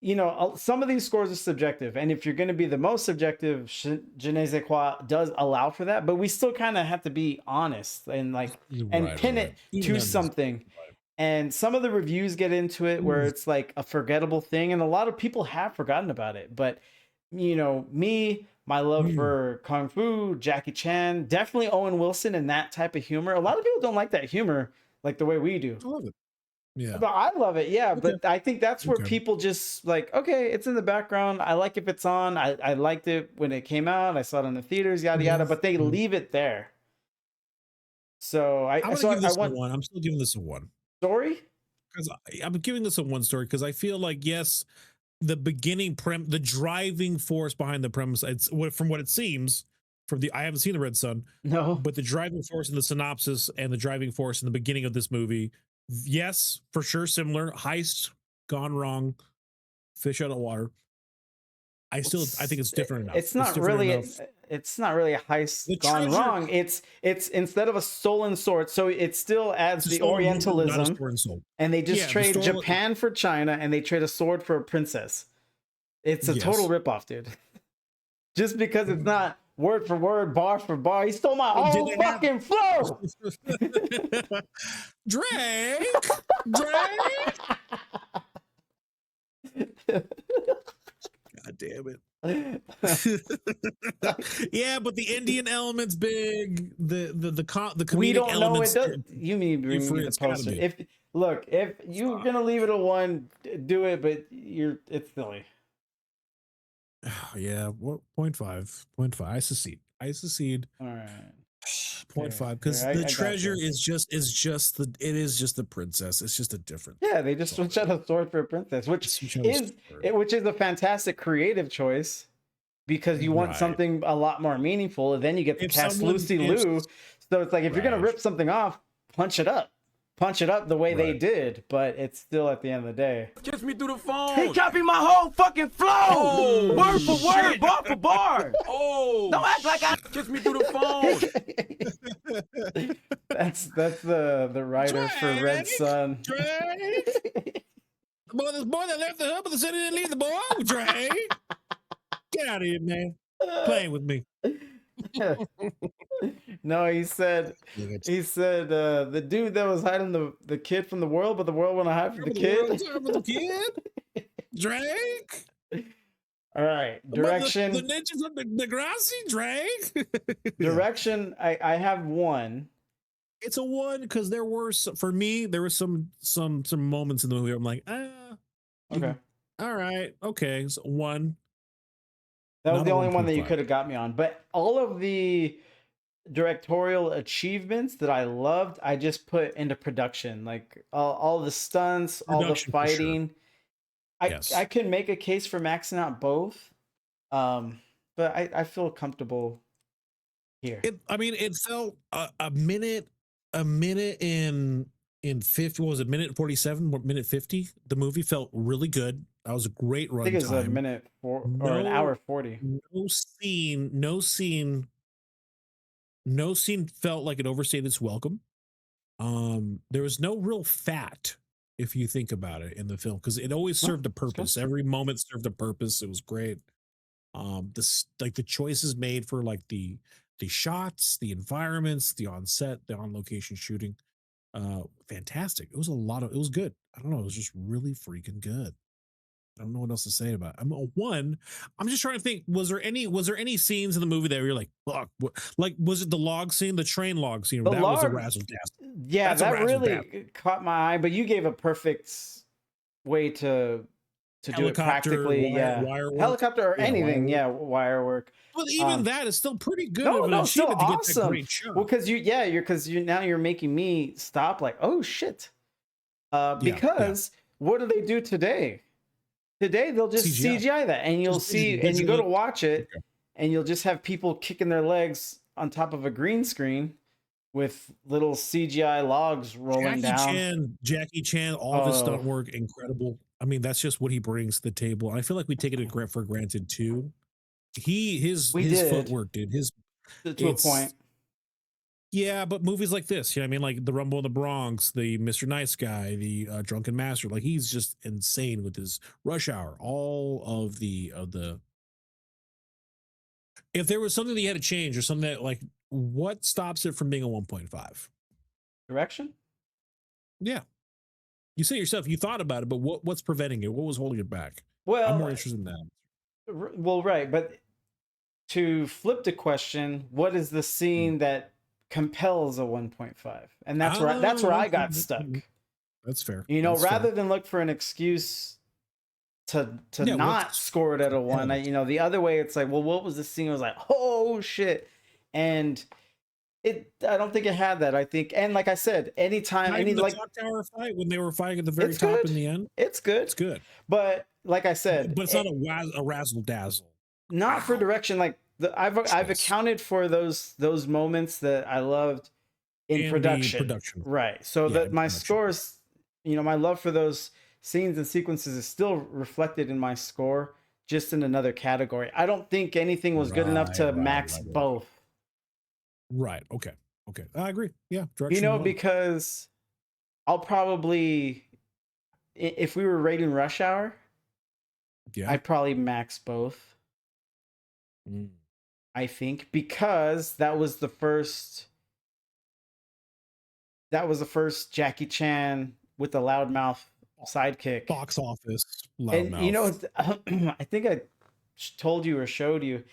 you know, some of these scores are subjective, and if you're going to be the most subjective, je ne sais quoi does allow for that, but we still kind of have to be honest and like pin it to something. And some of the reviews get into it where it's like a forgettable thing, and a lot of people have forgotten about it. But you know, my love for Kung Fu, Jackie Chan, definitely Owen Wilson, and that type of humor. A lot of people don't like that humor like the way we do. I love it. Yeah, but I love it. Yeah, but I think that's where people just like, okay, it's in the background. I like if it's on. I liked it when it came out. I saw it in the theaters, yada yada. But they leave it there. So I'm still giving this a 1. Story? Because I'm giving this a 1 story because I feel like, yes, the beginning the driving force behind the premise, it's from what it seems from I haven't seen the Red Sun, but the driving force in the synopsis and the driving force in the beginning of this movie, yes, for sure, similar. Heist gone wrong, fish out of water. I think it's different enough. It's not really a heist gone wrong. It's instead of a stolen sword, so it still adds the Orientalism, and they just trade Japan for China, and they trade a sword for a princess. It's a total ripoff, dude. Just because it's not word for word, bar for bar. He stole my whole fucking flow. Drake. God damn it. Yeah, but the Indian element's big. The comedic we don't know elements. it does. You mean bring me the poster? If you're gonna leave it a 1, do it. But it's silly. Yeah, what 0.5? I secede. All right. 0.5 because the treasure is just the princess. It's just a different. Yeah, they just switch out a sword for a princess, which is a fantastic creative choice because you want something a lot more meaningful, and then you get to cast Lucy Liu. So it's like if you're gonna rip something off, punch it up the way they did, but it's still at the end of the day. Kiss me through the phone. He copied my whole fucking flow. Word for word, bar for bar. Don't act like I kiss me through the phone. That's the writer for Red Sun. Boy, this boy that left the hub of the city didn't leave the boy. Drake. Get out of here, man. Playing with me. No, he said the dude that was hiding the kid from the world, but the world want to hide from the kid. Drake. All right, direction. The ninjas of Degrassi, Drake. Direction. I have 1. It's a 1 because there were some moments in the movie where I'm like, okay, all right, okay, so 1. That was the only one that you could have got me on. But all of the directorial achievements that I loved, I just put into production. Like all the stunts, all the fighting. Sure. I can make a case for maxing out both. But I feel comfortable here. It felt a minute in 50. What was it? Minute 47, minute 50. The movie felt really good. That was a great run. I think it was time. a minute or an hour 40. No scene felt like it overstayed its welcome. There was no real fat, if you think about it, in the film, because it always served a purpose. Every moment served a purpose. It was great. The choices made for like the the shots, the environments, the on set, the on location shooting. Fantastic. It was it was good. I don't know. It was just really freaking good. I don't know what else to say about it. I'm just trying to think. Was there any scenes in the movie that were like, fuck? Like, was it the log scene, the train log scene? That was a razzle dazzle. Yeah, That's a that really razzle-dazzle. caught my eye. But you gave a perfect way to do it practically. Wire work. Helicopter or Yeah, anything. Wire work. But even that is still pretty good. No, of an no, still achievement to get that awesome. great shot. Well, because you're making me stop. Like, oh shit. Because what do they do today? Today they'll just CGI that, and you'll see, and you go to watch it, and you'll just have people kicking their legs on top of a green screen with little CGI logs rolling down. Jackie Chan, all of his stunt work, incredible. I mean, that's just what he brings to the table. And I feel like we take it for granted too. His footwork, dude. To a point. Yeah, but movies like this, you know what I mean? Like The Rumble in the Bronx, the Mr. Nice Guy, the Drunken Master, like he's just insane with his Rush Hour. All of the if there was something that you had to change or something that like what stops it from being a 1.5? Direction? Yeah. You say yourself, you thought about it, but what's preventing it? What was holding it back? Well, I'm more interested in that. Well, right, but to flip the question, what is the scene that compels a 1.5? And that's where I got stuck. That's fair. You know, that's rather fair. than look for an excuse to not score it at a 1, the other way it's like, well, what was the scene? I was like, oh shit. And I don't think it had that. I think, and like I said, anytime the clock tower fight when they were fighting at the very top in the end. It's good. It's good. But like I said, but it's not a razzle dazzle. Not for direction. Like I've accounted for those moments that I loved in production. Right. So that my scores, my love for those scenes and sequences is still reflected in my score, just in another category. I don't think anything was good enough to max both. Right. Okay. I agree. Yeah. Because I'll probably, if we were rating Rush Hour, I'd probably max both. I think, because that was the first Jackie Chan with the loudmouth sidekick. Box office loudmouth. And I think I told you or showed you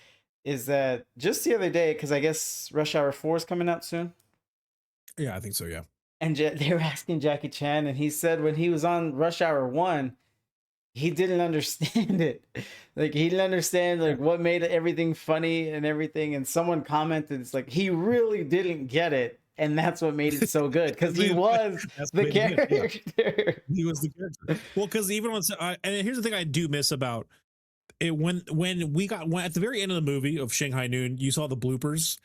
is that just the other day, because I guess Rush Hour 4 is coming out soon. Yeah, I think so. Yeah. And they were asking Jackie Chan, and he said when he was on Rush Hour 1, he didn't understand it. Like, he didn't understand like what made everything funny and everything. And someone commented, it's like he really didn't get it, and that's what made it so good, because he was the character. He was the character. Well, because even and here's the thing I do miss about it, when we got at the very end of the movie of Shanghai Noon, you saw the bloopers.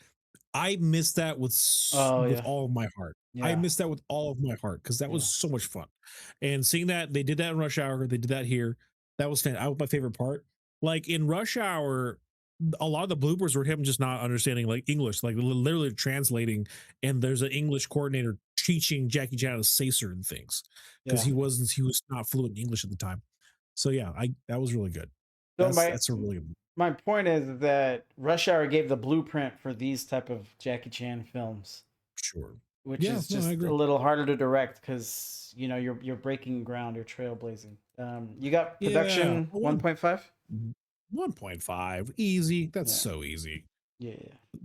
I missed that with all of my heart. I missed that with all of my heart, because that was so much fun. And seeing that they did that in Rush Hour, they did that here. That was fantastic. That was my favorite part. Like in Rush Hour, a lot of the bloopers were him just not understanding like English, like literally translating. And there's an English coordinator teaching Jackie Chan how to say certain things, because he was not fluent in English at the time. So yeah, that was really good. So that's a really good. My point is that Rush Hour gave the blueprint for these type of Jackie Chan films. Sure. Which is just a little harder to direct, because you're breaking ground, you're trailblazing. You got production 1.5? 1.5, easy. That's so easy. Yeah.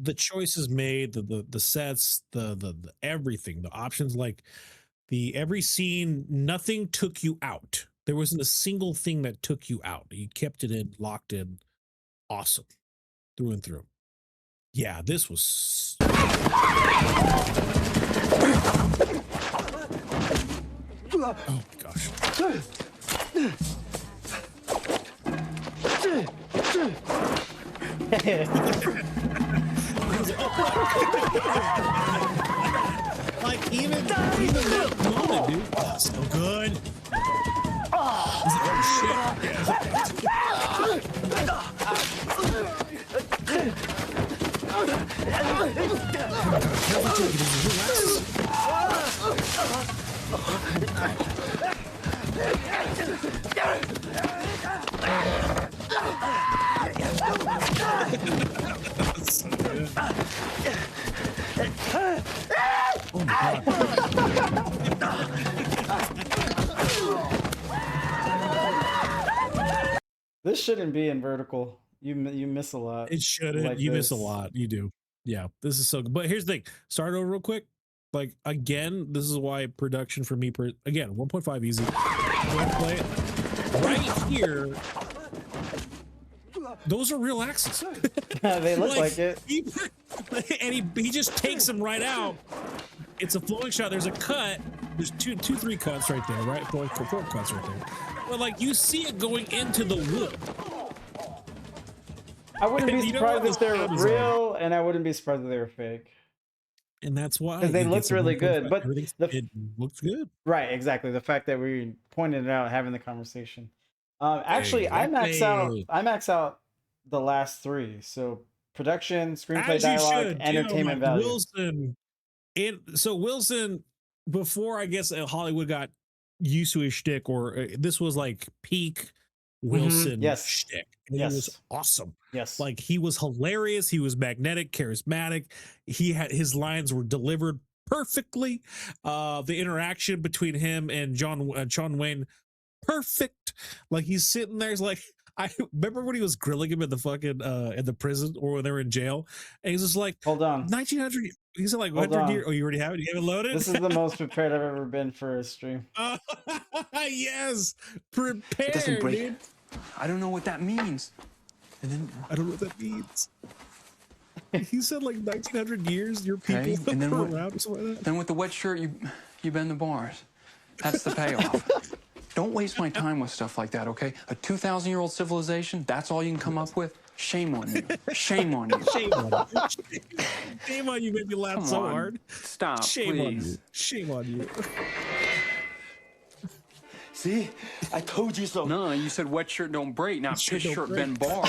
The choices made, the sets, the everything, the options, like every scene, nothing took you out. There wasn't a single thing that took you out. You kept it in, locked in. Awesome. Through and through. Yeah, this was. Oh my gosh. Like even that moment, dude. Oh, so good. This shouldn't be in vertical. You miss a lot. It shouldn't. like You miss a this. lot. You do. Yeah, this is so good. But here's the thing. Start over real quick. Like, again, this is why production for me, again, 1.5 easy. Play it. Right here, those are real axes. They look like it. And he just takes them right out. It's a flowing shot. There's a cut. There's two, 3 cuts right there, right? 4 cuts right there. But like, you see it going into the wood. I wouldn't be You know surprised what? if they're real, and I wouldn't be surprised if they were fake. And that's why Because they it looked gets a really 1.5. good, but it looks good. Right, exactly. The fact that we pointed it out, having the conversation. Actually, I max out the last 3. So production, screenplay, As you dialogue, should, entertainment value. Wilson, before I guess Hollywood got used to his shtick, or this was like peak Wilson Yes. shtick. And Yes. it was awesome. Yes. Like, he was hilarious. He was magnetic, charismatic. His lines were delivered perfectly. The interaction between him and John Wayne, perfect. Like, he's sitting there, he's like, I remember when he was grilling him in the fucking in the prison, or when they were in jail, and he's just like, hold on, 1900. He's like, Hold 100 on. years. Oh, you already have it. You have it loaded. This is the most prepared I've ever been for a stream. Yes, prepared. It doesn't break. Dude. I don't know what that means. And then I don't know what that means. He said like 1900 years. Your people Okay, and then were what- around or something like that. Then with the wet shirt, you bend the bars. That's the payoff. Don't waste my time with stuff like that, okay? A 2,000-year-old civilization, that's all you can come up with? Shame on you. Shame on you. Shame on you. Shame on you. Made me laugh Come so on. hard. Stop, Shame on you. please. Shame on you. See? I told you so. No, you said wet shirt don't break. Now Shirt piss don't shirt break. bend bar.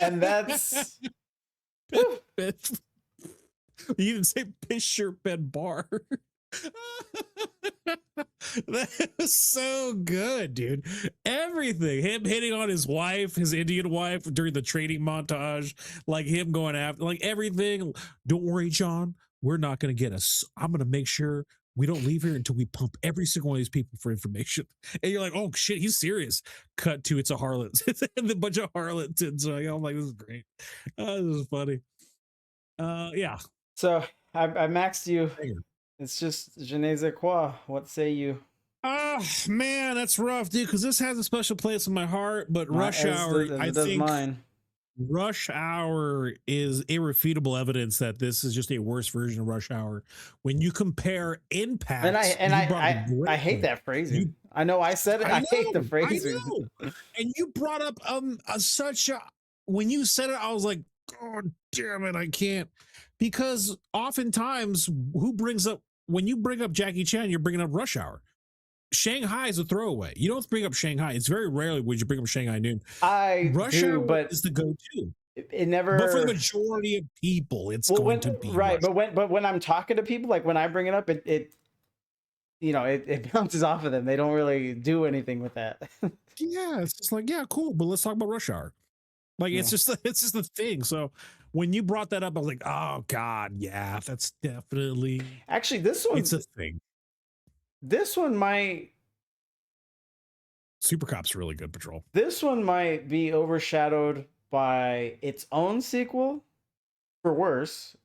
And that's You didn't say piss shirt bed bar. That was so good, dude. Everything, him hitting on his wife, his Indian wife during the training montage, like him going after, like everything. Don't worry, John, we're not going to get us. I'm going to make sure we don't leave here until we pump every single one of these people for information. And you're like, oh shit, he's serious. Cut to it's a harlot, and a bunch of harlots. And so I'm like, this is great. This is funny. Yeah. so I maxed you. It's just je ne sais quoi. What say you? Oh man, that's rough, dude. Because this has a special place in my heart. But Rush Hour, I think mine. Rush Hour is irrefutable evidence that this is just a worse version of Rush Hour. When you compare impact, I hate that phrasing. I know I said it. I hate the phrasing. And you brought up such a, when you said it, I was like, God damn it, I can't. Because oftentimes, who brings up, when you bring up Jackie Chan, you're bringing up Rush Hour. Shanghai is a throwaway. You don't bring up Shanghai. It's very rarely would you bring up Shanghai Noon. Rush Hour, but is the go-to. It never. But for the majority of people, it's going to be right. Rush. But when I'm talking to people, like when I bring it up, it bounces off of them. They don't really do anything with that. Yeah, it's just like, yeah, cool, but let's talk about Rush Hour. Like, it's just the thing. So when you brought that up, I was like, oh God, yeah, that's definitely, actually this one. it's a thing. This one might. Super Cop's really good, Patrol. This one might be overshadowed by its own sequel, for worse,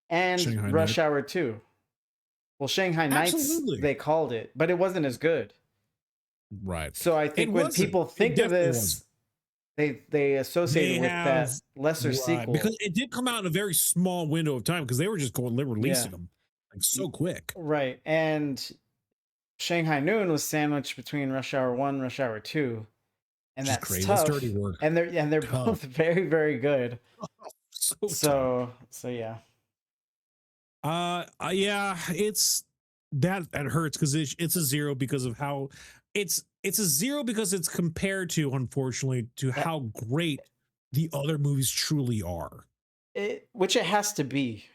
and Shanghai Rush Night. Hour 2. Well, Shanghai Nights, Absolutely. they called it, but it wasn't as good. Right. So I think It when wasn't. people It think of definitely this, they associate it with that lesser Right, sequel. because it did come out in a very small window of time because they were just going, they were releasing Yeah. them like so quick. Right. And Shanghai Noon was sandwiched between Rush Hour 1, Rush Hour 2. And Which is that's crazy. tough. That's dirty work. And they're Tough. both very, very good. So tough. So yeah. Yeah, it's that hurts because it's a 0 because of how it's a 0 because it's compared to, unfortunately, to how great the other movies truly are. Which it has to be.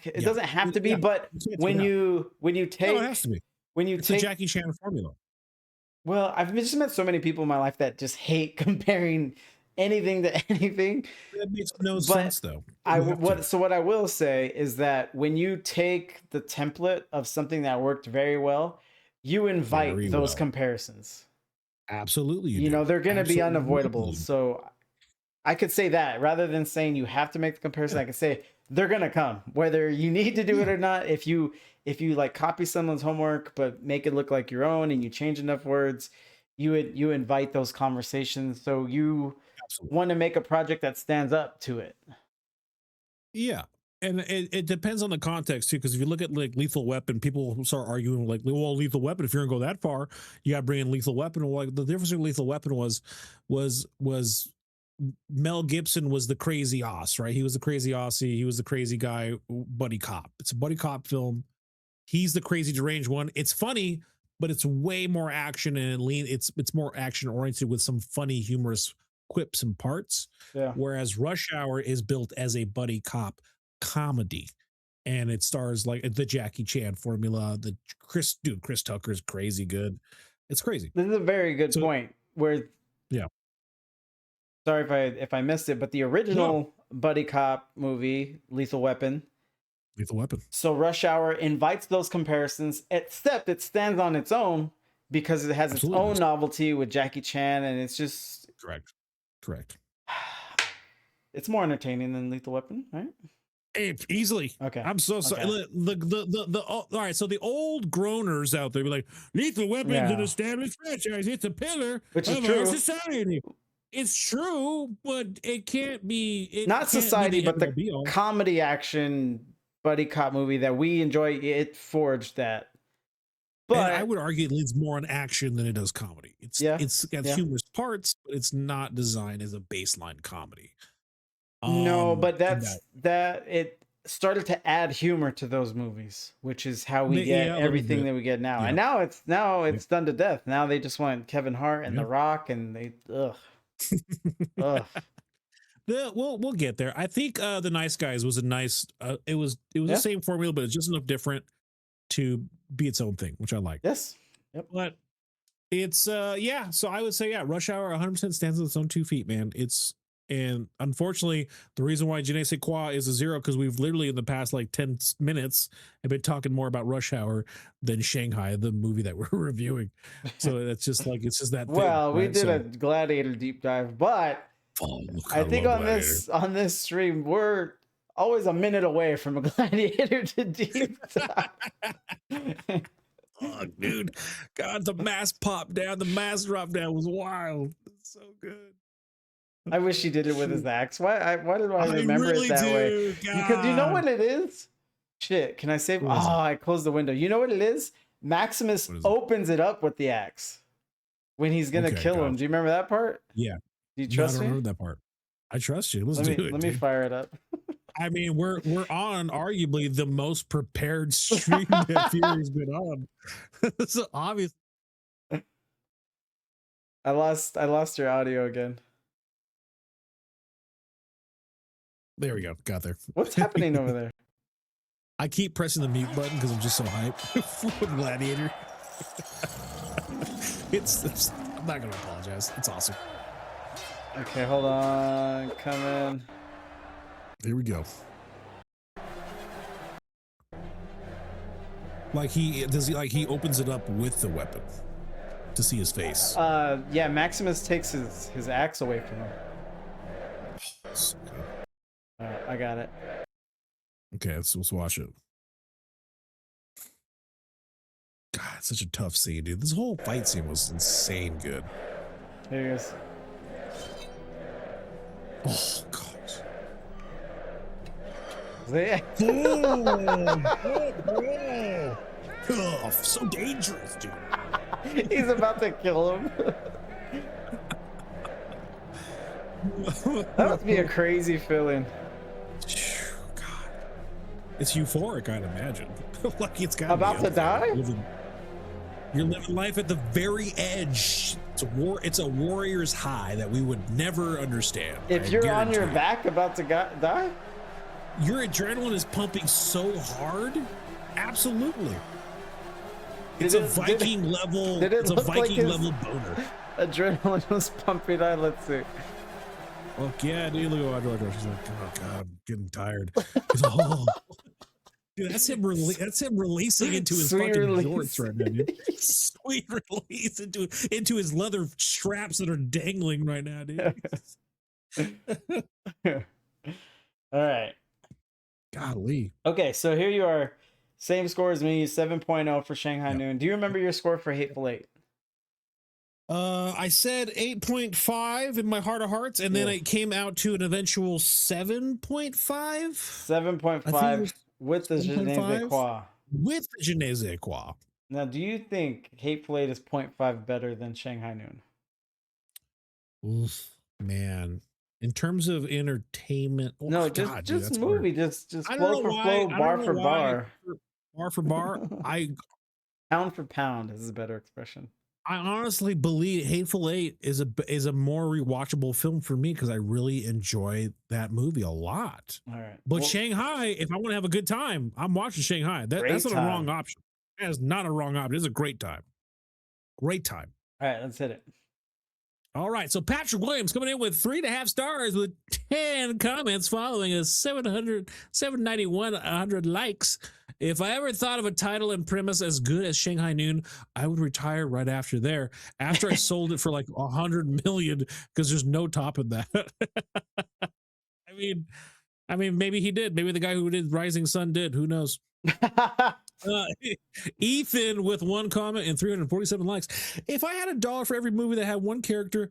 It Yeah. doesn't have to be, Yeah. but when you take No, it has to be. when you It's take a Jackie Chan formula. well, I've just met so many people in my life that just hate comparing anything to anything. That makes no But sense, though. What I will say is that when you take the template of something that worked very well, you invite Very those well. comparisons. Absolutely, You know, they're going to be unavoidable. Absolutely. So I could say that rather than saying you have to make the comparison, I could say they're going to come, whether you need to do it or not. If you like copy someone's homework, but make it look like your own and you change enough words, you invite those conversations. So you want to make a project that stands up to it. Yeah. And it depends on the context too, because if you look at like Lethal Weapon, people start arguing like, well, Lethal Weapon, if you're gonna go that far, you gotta bring in Lethal Weapon. Well, like the difference in Lethal Weapon was Mel Gibson was the crazy Oz, right? He was the crazy Aussie, he was the crazy guy, buddy cop. It's a buddy cop film. He's the crazy deranged one. It's funny, but it's way more action and it's more action oriented with some funny, humorous quips and parts. Yeah. Whereas Rush Hour is built as a buddy cop comedy, and it stars like the Jackie Chan formula. The Chris Tucker's crazy good. It's crazy. This is a very good point. Where, yeah. Sorry if I missed it, but the original buddy cop movie, Lethal Weapon. So Rush Hour invites those comparisons, except it stands on its own because it has its own novelty with Jackie Chan, and it's just correct. It's more entertaining than Lethal Weapon, right? Easily. Okay. I'm so sorry. All right. So the old groaners out there be like, Lethal Weapon's an established franchise. It's a pillar Which is of true. our society. It's true, but it can't be. Not society, but the comedy action buddy cop movie that we enjoy. It forged that. But and I would argue it leads more on action than it does comedy. It's got humorous parts, but it's not designed as a baseline comedy. No, but it started to add humor to those movies, which is how we get everything that we get now. And now it's done to death. Now they just want Kevin Hart and The Rock, and they We'll get there. I think The Nice Guys was a nice. It was the same formula, but it's just enough different to be its own thing, which I like. Yes. Yep. But it's So I would say Rush Hour 100% stands on its own 2 feet, man. And unfortunately, the reason why Je ne sais quoi is a 0, because we've literally in the past like 10 minutes have been talking more about Rush Hour than Shanghai, the movie that we're reviewing. So that's just like, it's just that thing. Well, we did a Gladiator deep dive, but I think on this stream, we're always a minute away from a Gladiator to deep dive. Oh, dude. God, the mask pop down, the mask drop down was wild. It's so good. I wish he did it with his axe. Why did I remember really it that way? God. Because you know what it is? Shit, can I save? Oh, I closed the window. You know what it is? Maximus opens it up with the axe when he's gonna kill him. Do you remember that part? Yeah. Do you trust me? I don't remember that part. I trust you. Let me fire it up. I mean, we're on arguably the most prepared stream that Fury's been on. So obviously, I lost your audio again. There we go. Got there. What's happening over there? I keep pressing the mute button because I'm just so hyped for Gladiator. I'm not gonna apologize. It's awesome. Okay, hold on. Come in. Here we go. He opens it up with the weapon to see his face. Yeah, Maximus takes his axe away from him. So good. All right, I got it. Okay, let's watch it. God, it's such a tough scene, dude. This whole fight scene was insane good. Here he is. Oh, God. Oh, so dangerous, dude. He's about to kill him. That must be a crazy feeling. God, it's euphoric, I'd imagine. Like it's got about to die. You're living life at the very edge. It's a warrior's high that we would never understand. If you're on your back about to die, your adrenaline is pumping so hard. Absolutely. It's a Viking level. It's a Viking level boner. Adrenaline was pumping. Let's see. Oh yeah, dude. Look at Audra. She's like, oh God, I'm getting tired. Dude, that's him. That's him releasing into his Sweet fucking release. jorts right now, dude. Sweet release into his leather straps that are dangling right now, dude. All right. Golly. Okay, so here you are. Same score as me, 7.0 for Shanghai Noon. Do you remember your score for Hateful Eight? I said 8.5 in my heart of hearts, and then it came out to an eventual 7.5. 7.5 with the je ne sais quoi. With the je ne sais quoi. Now, do you think Hateful Eight is 0.5 better than Shanghai Noon? Oof, man. In terms of entertainment, No, just movie, just flow for flow, bar for bar. Bar for bar. Pound for pound is a better expression. I honestly believe Hateful Eight is a more rewatchable film for me because I really enjoy that movie a lot. All right. But Shanghai, if I want to have a good time, I'm watching Shanghai. That's not a wrong option. That is not a wrong option. It's a great time. Great time. All right, let's hit it. All right, so Patrick Williams coming in with 3.5 stars with 10 comments following a 791 likes. If I ever thought of a title and premise as good as Shanghai Noon, I would retire right after there. After I sold it for like 100 million, because there's no topping that. I mean, maybe he did. Maybe the guy who did Rising Sun did. Who knows? Ethan with 1 comment and 347 likes. If I had $1 for every movie that had one character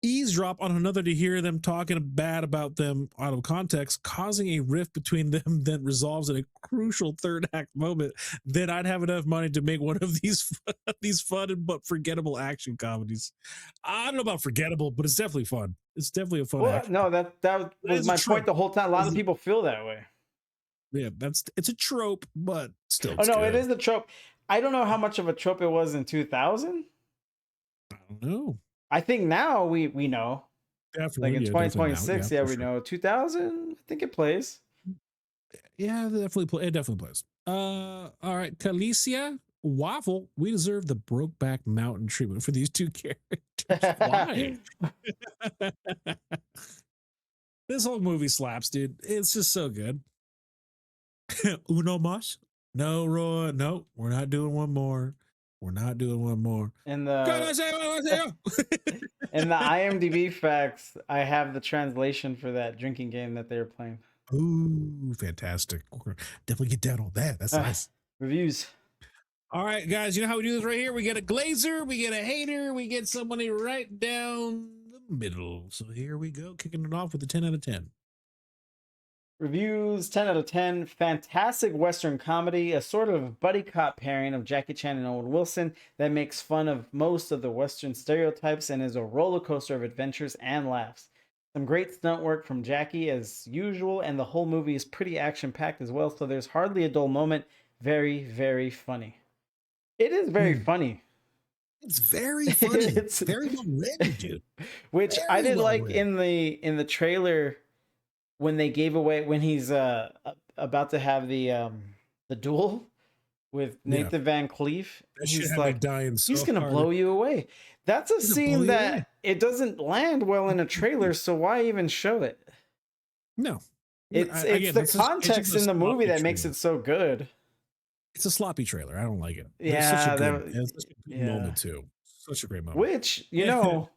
eavesdrop on another to hear them talking bad about them out of context, causing a rift between them that resolves in a crucial third act moment, then I'd have enough money to make one of these fun but forgettable action comedies. I don't know about forgettable, but it's definitely fun. It's definitely a fun action. No, that was my point the whole time. A lot of people feel that way. Yeah, it's a trope, but still. Oh no, good. it is a trope. I don't know how much of a trope it was in 2000. I don't know. I think now we know. Definitely, like in 2026, we sure. know. 2000, I think it plays. Yeah, it definitely plays. All right, Calicia Waffle. We deserve the Brokeback Mountain treatment for these two characters. Why? This whole movie slaps, dude. It's just so good. Uno mas? No, Roy. No, we're not doing one more. We're not doing one more. In the in the IMDb facts, I have the translation for that drinking game that they were playing. Ooh, fantastic. Definitely get down on that. That's nice. Reviews. All right, guys, you know how we do this right here? We get a glazer, we get a hater, we get somebody right down the middle. So here we go, kicking it off with a 10 out of 10. Reviews, 10 out of 10. Fantastic Western comedy, a sort of buddy cop pairing of Jackie Chan and Owen Wilson that makes fun of most of the Western stereotypes and is a roller coaster of adventures and laughs. Some great stunt work from Jackie as usual, and the whole movie is pretty action-packed as well, so there's hardly a dull moment. Very, very funny. It is very funny. It's very funny. It's very well written, dude. Which very I did well like written. in the trailer when they gave away when he's about to have the duel with Nathan Van Cleef. He's like dying so he's gonna hard. blow you away. That's a He's gonna blow scene you that away. it doesn't land well in a trailer, so why even show it? No. It's Again, the it's context just a in the movie sloppy that makes trailer. it so good. It's a sloppy trailer. I don't like it. Yeah, it's such a that- good, it's such a good moment too. Such a great moment. Which, you know,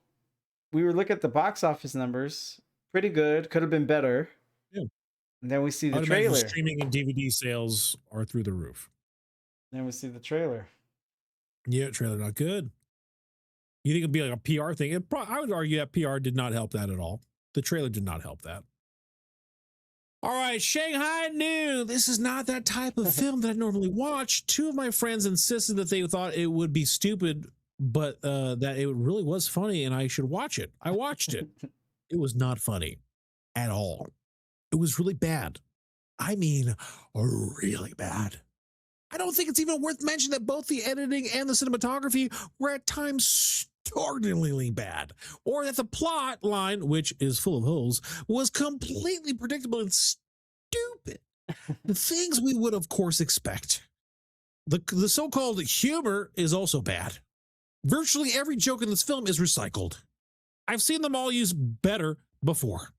we were looking at the box office numbers. Pretty good. Could have been better. Yeah. And then we see the I'd imagine trailer. streaming and DVD sales are through the roof. Then we see the trailer. Yeah, trailer not good. You think it'd be like a PR thing? I would argue that PR did not help that at all. The trailer did not help that. All right, Shanghai Noon. This is not that type of film that I normally watch. Two of my friends insisted that they thought it would be stupid, but that it really was funny and I should watch it. I watched it. It was not funny at all. It was really bad. I mean, really bad. I don't think it's even worth mentioning that both the editing and the cinematography were at times startlingly bad, or that the plot line, which is full of holes, was completely predictable and stupid. The things we would, of course, expect. The so-called humor is also bad. Virtually every joke in this film is recycled. I've seen them all used better before.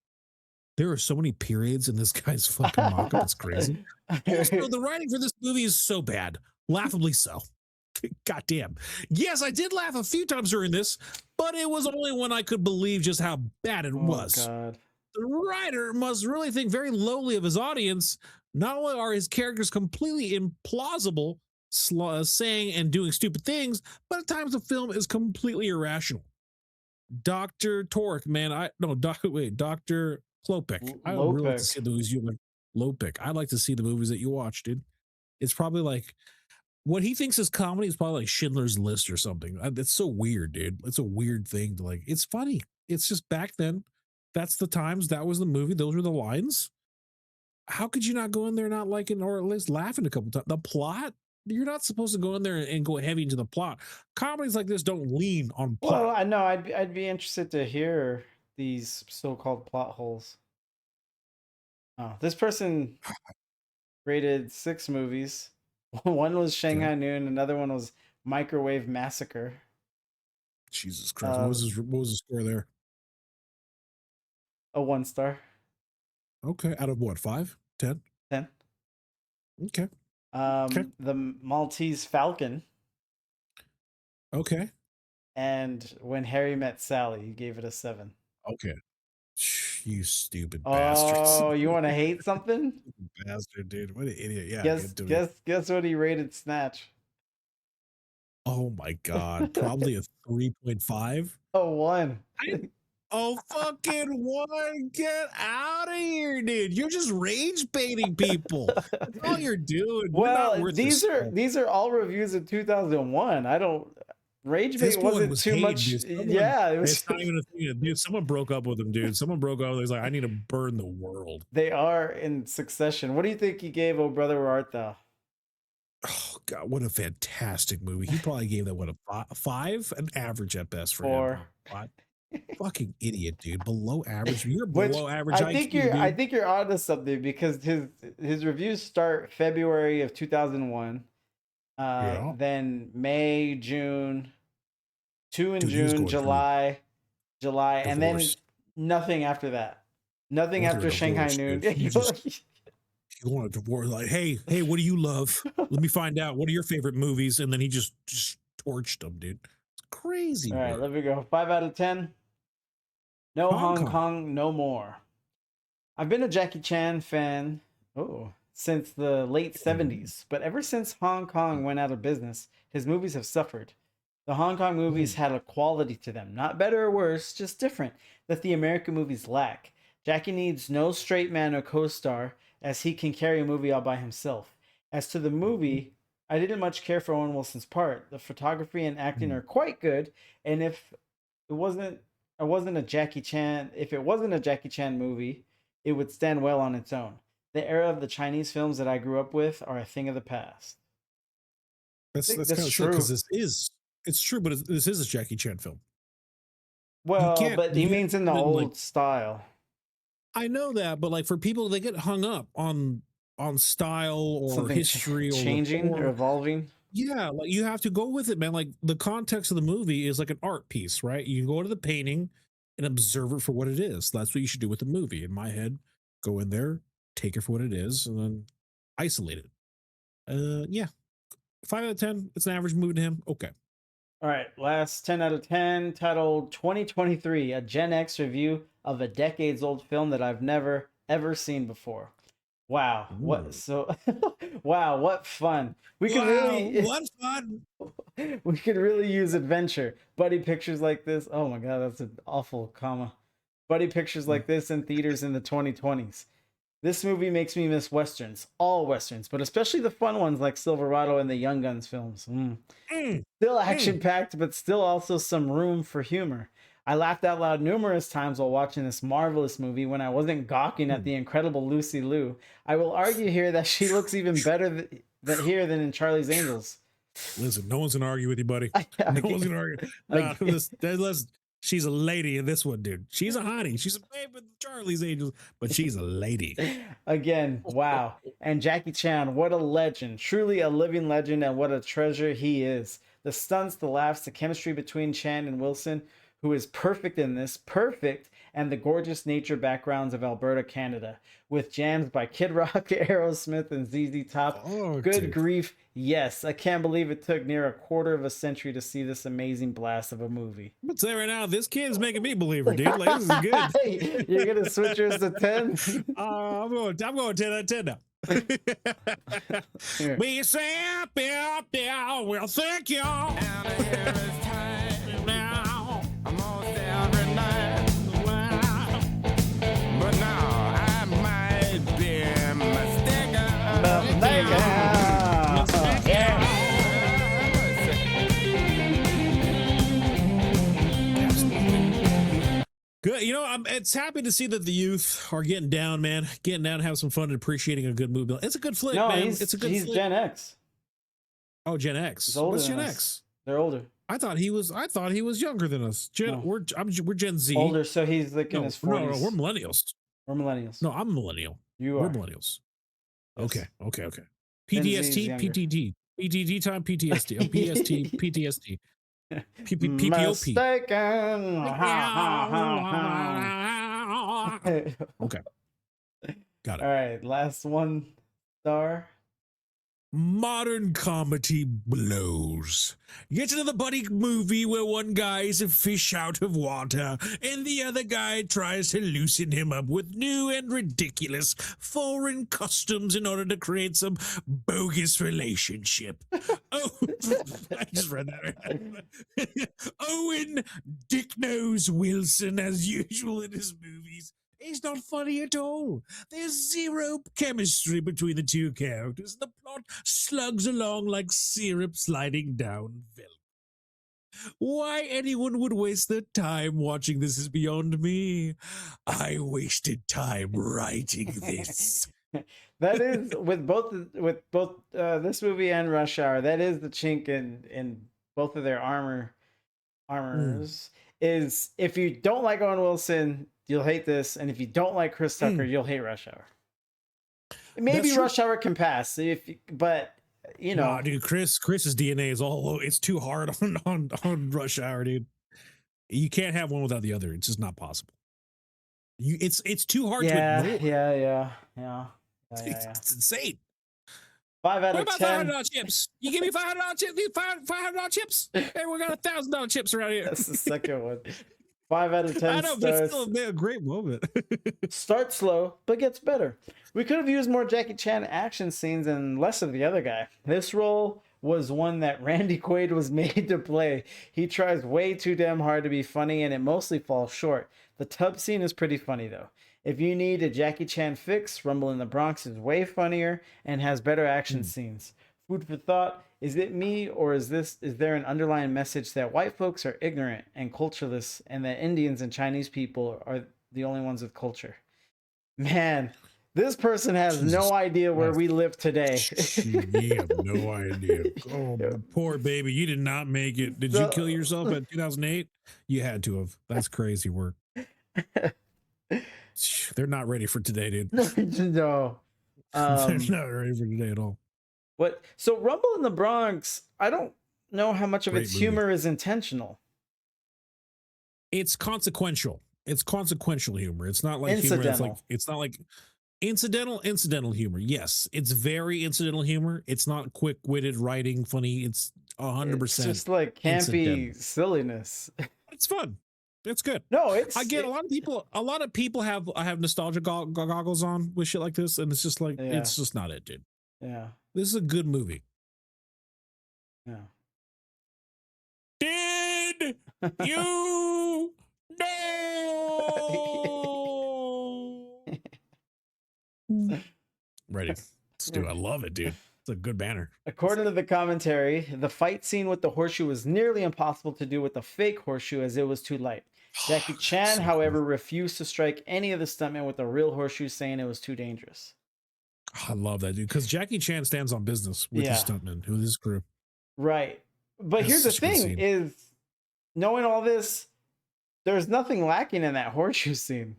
There are so many periods in this guy's fucking mock-up. It's crazy. Also, the writing for this movie is so bad. Laughably so. Goddamn. Yes, I did laugh a few times during this, but it was only when I could believe just how bad it was. God. The writer must really think very lowly of his audience. Not only are his characters completely implausible, saying and doing stupid things, but at times the film is completely irrational. Dr. Torque, man, Dr. Klopek. I would really like to see the movies you like. Lopek. I'd like to see the movies that you watch, dude. It's probably like what he thinks is comedy is probably like Schindler's List or something. It's so weird, dude. It's a weird thing to like. It's funny. It's just back then. That's the times. That was the movie. Those were the lines. How could you not go in there not liking or at least laughing a couple times? The plot. You're not supposed to go in there and go heavy into the plot. Comedies like this don't lean on plot. Well, I know I'd be interested to hear these so-called plot holes. Oh, this person rated 6 movies. One was Shanghai Noon. Another one was Microwave Massacre. Jesus Christ! What was the score there? A 1 star. Okay, out of what? 5, 10? 10. Okay. The Maltese Falcon. Okay. And When Harry Met Sally, you gave it a 7. Okay. You stupid bastards. Oh, you want to hate something? Bastard, dude. What an idiot. Yeah. Guess what he rated Snatch? Oh my God. Probably a 3.5. Oh, 1. Oh, fucking 1. Get out of here, dude. You're just rage baiting people. That's all you're doing. Well, these are all reviews of 2001. I don't Rage bait wasn't too much. Yeah, it was. It's not even a thing. Dude, someone broke up with him, dude. Someone broke up. He's like, I need to burn the world. They are in succession. What do you think he gave Oh Brother Where Art Thou? Oh God, what a fantastic movie. He probably gave that a 5, an average at best for 4. him. 5. Fucking idiot, dude. Below average. You're below average. I think you're onto something because his reviews start February of 2001. Then May, June, 2 in June, July, and then nothing after that. Nothing after Shanghai Noon. He wanted to war like, hey, what do you love? Let me find out. What are your favorite movies? And then he just torched them, dude. It's crazy. All right, let me go. 5 out of 10. No Hong Kong, no more. I've been a Jackie Chan fan since the late 70s, but ever since Hong Kong went out of business, his movies have suffered. The Hong Kong movies had a quality to them, not better or worse, just different, that the American movies lack. Jackie needs no straight man or co-star, as he can carry a movie all by himself. As to the movie, I didn't much care for Owen Wilson's part. The photography and acting are quite good, and if it wasn't a Jackie Chan movie, it would stand well on its own. The era of the Chinese films that I grew up with are a thing of the past. That's kind of true because it's true, but this is a Jackie Chan film. Well, but he means in the old style. I know that, but like for people, they get hung up on style or something history or changing or evolving. Yeah, like you have to go with it, man. Like the context of the movie is like an art piece, right? You go to the painting and observe it for what it is. That's what you should do with the movie. In my head, go in there, take it for what it is, and then isolate it. Yeah. 5 out of 10. It's an average movie to him. Okay. All right. Last 10 out of 10, titled 2023, a Gen X review of a decades-old film that I've never, ever seen before. Wow. What fun. What fun. We could really use adventure. Buddy pictures like this. Oh my God, that's an awful comma. Buddy pictures like this in theaters in the 2020s. This movie makes me miss Westerns, all Westerns, but especially the fun ones like Silverado and the Young Guns films. Still action-packed, but still also some room for humor. I laughed out loud numerous times while watching this marvelous movie when I wasn't gawking at the incredible Lucy Liu. I will argue here that she looks even better here than in Charlie's Angels. Listen, no one's going to argue with you, buddy. No one's going to argue. She's a lady in this one, dude. She's a hottie. She's a babe with Charlie's Angels, but she's a lady. Again, wow. And Jackie Chan, what a legend. Truly a living legend, and what a treasure he is. The stunts, the laughs, the chemistry between Chan and Wilson, who is perfect in this, perfect, and the gorgeous nature backgrounds of Alberta, Canada, with jams by Kid Rock, Aerosmith, and ZZ Top. Oh, Good dude. grief, yes. I can't believe it took near a quarter of a century to see this amazing blast of a movie. I'm gonna say right now, this kid's making me believer, dude. Like, this is good. You're gonna switch yours to 10? I'm going 10 out of 10 now. Here. We say happy out there. Well, thank you. Now. Almost every night. But now I might be Good. You know, it's happy to see that the youth are getting down, man. Getting down, have some fun, and appreciating a good movie. It's a good flick, No, man. he's It's a good he's flick. Gen X. Oh, Gen X. He's older What's than Gen us. X? They're older. I thought he was younger than us. No. We're Gen Z. Older, so he's like in No, his 40s. no, we're millennials. We're millennials. No, I'm a millennial. You We're are. millennials. Yes. Okay. Gen Z is PTSD, younger. PTD. PTD time, PTSD. Oh, PST, PTSD. PPOP. Mistaken. Okay. Got All it. right, last one star. Modern comedy blows. Get into the buddy movie where one guy is a fish out of water and the other guy tries to loosen him up with new and ridiculous foreign customs in order to create some bogus relationship. Oh, I just read that. Owen Dick Nose Wilson, as usual in his movies, is not funny at all. There's zero chemistry between the two characters. The plot slugs along like syrup sliding down film. Why anyone would waste their time watching this is beyond me. I wasted time writing this. That is with both this movie and Rush Hour. That is the chink in both of their armors. Is if you don't like Owen Wilson, you'll hate this, and if you don't like Chris Tucker, you'll hate Rush Hour. Maybe That's true. Rush Hour can pass, but you know, Nah, dude, Chris's DNA is it's too hard on Rush Hour, dude. You can't have one without the other. It's just not possible. It's too hard to ignore. Yeah. It's insane. 5 out What of about 10. $500 chips? You give me $500 chips. $500 chips. Hey, we got $1,000 chips around here. That's the second one. 5 out of 10 I know, but it's stars. still a great moment. Start slow, but gets better. We could have used more Jackie Chan action scenes and less of the other guy. This role was one that Randy Quaid was made to play. He tries way too damn hard to be funny, and it mostly falls short. The tub scene is pretty funny, though. If you need a Jackie Chan fix, Rumble in the Bronx is way funnier and has better action scenes. Food for thought. Is it me, or is there an underlying message that white folks are ignorant and cultureless, and that Indians and Chinese people are the only ones with culture? Man, this person has no idea where we live today. You have no idea. Oh, poor baby. You did not make it. Did you kill yourself in 2008? You had to have. That's crazy work. They're not ready for today, dude. No. They're not ready for today at all. What? So Rumble in the Bronx, I don't know how much of Great its movie. humor is intentional. It's consequential. It's consequential humor. It's not like humor that's like, it's not like incidental humor. Yes, it's very incidental humor. It's not quick-witted writing, funny. It's 100%. It's just like campy incidental. silliness. It's fun. It's good. No, it's I get a lot of people have nostalgia goggles on with shit like this, and it's just like it's just not it, dude. Yeah. This is a good movie. Yeah. Did you know? Ready. Let's do it. I love it, dude. It's a good banner. According to the commentary, the fight scene with the horseshoe was nearly impossible to do with the fake horseshoe as it was too light. Jackie Chan, however, refused to strike any of the stuntmen with a real horseshoe, saying it was too dangerous. I love that, dude, because Jackie Chan stands on business with his stuntmen, with his crew. Right. But That's here's the such a good thing scene. is, knowing all this, there's nothing lacking in that horseshoe scene.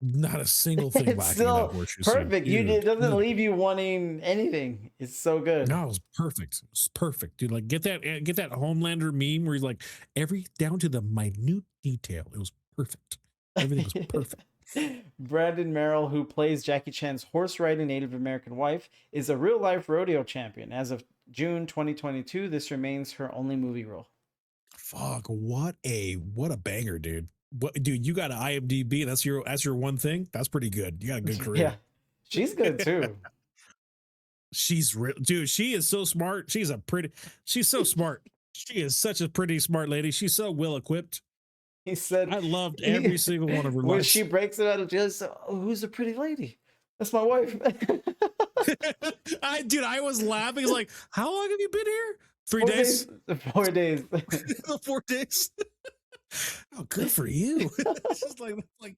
Not a single thing It's lacking in still that horseshoe scene. perfect. Dude, It doesn't no. leave you wanting anything. It's so good. No, it was perfect. It's perfect, dude. Like get that Homelander meme where he's like every down to the minute detail. It was perfect. Everything was perfect. Brandon Merrill, who plays Jackie Chan's horse riding Native American wife, is a real life rodeo champion. As of June 2022, this remains her only movie role. Fuck, what a banger, dude. What, dude, you got an IMDb, that's your one thing? That's pretty good. You got a good career. Yeah, she's good too. She's real, dude. She is so smart. She's so smart. She is such a pretty smart lady. She's so well equipped. He said, I loved every single one of her when lines. she breaks it out of jail, she said, "Oh, who's the pretty lady? That's my wife." I was laughing. It's like, how long have you been here? 3 4 days? 4 days. 4 days. Oh, good for you. It's just like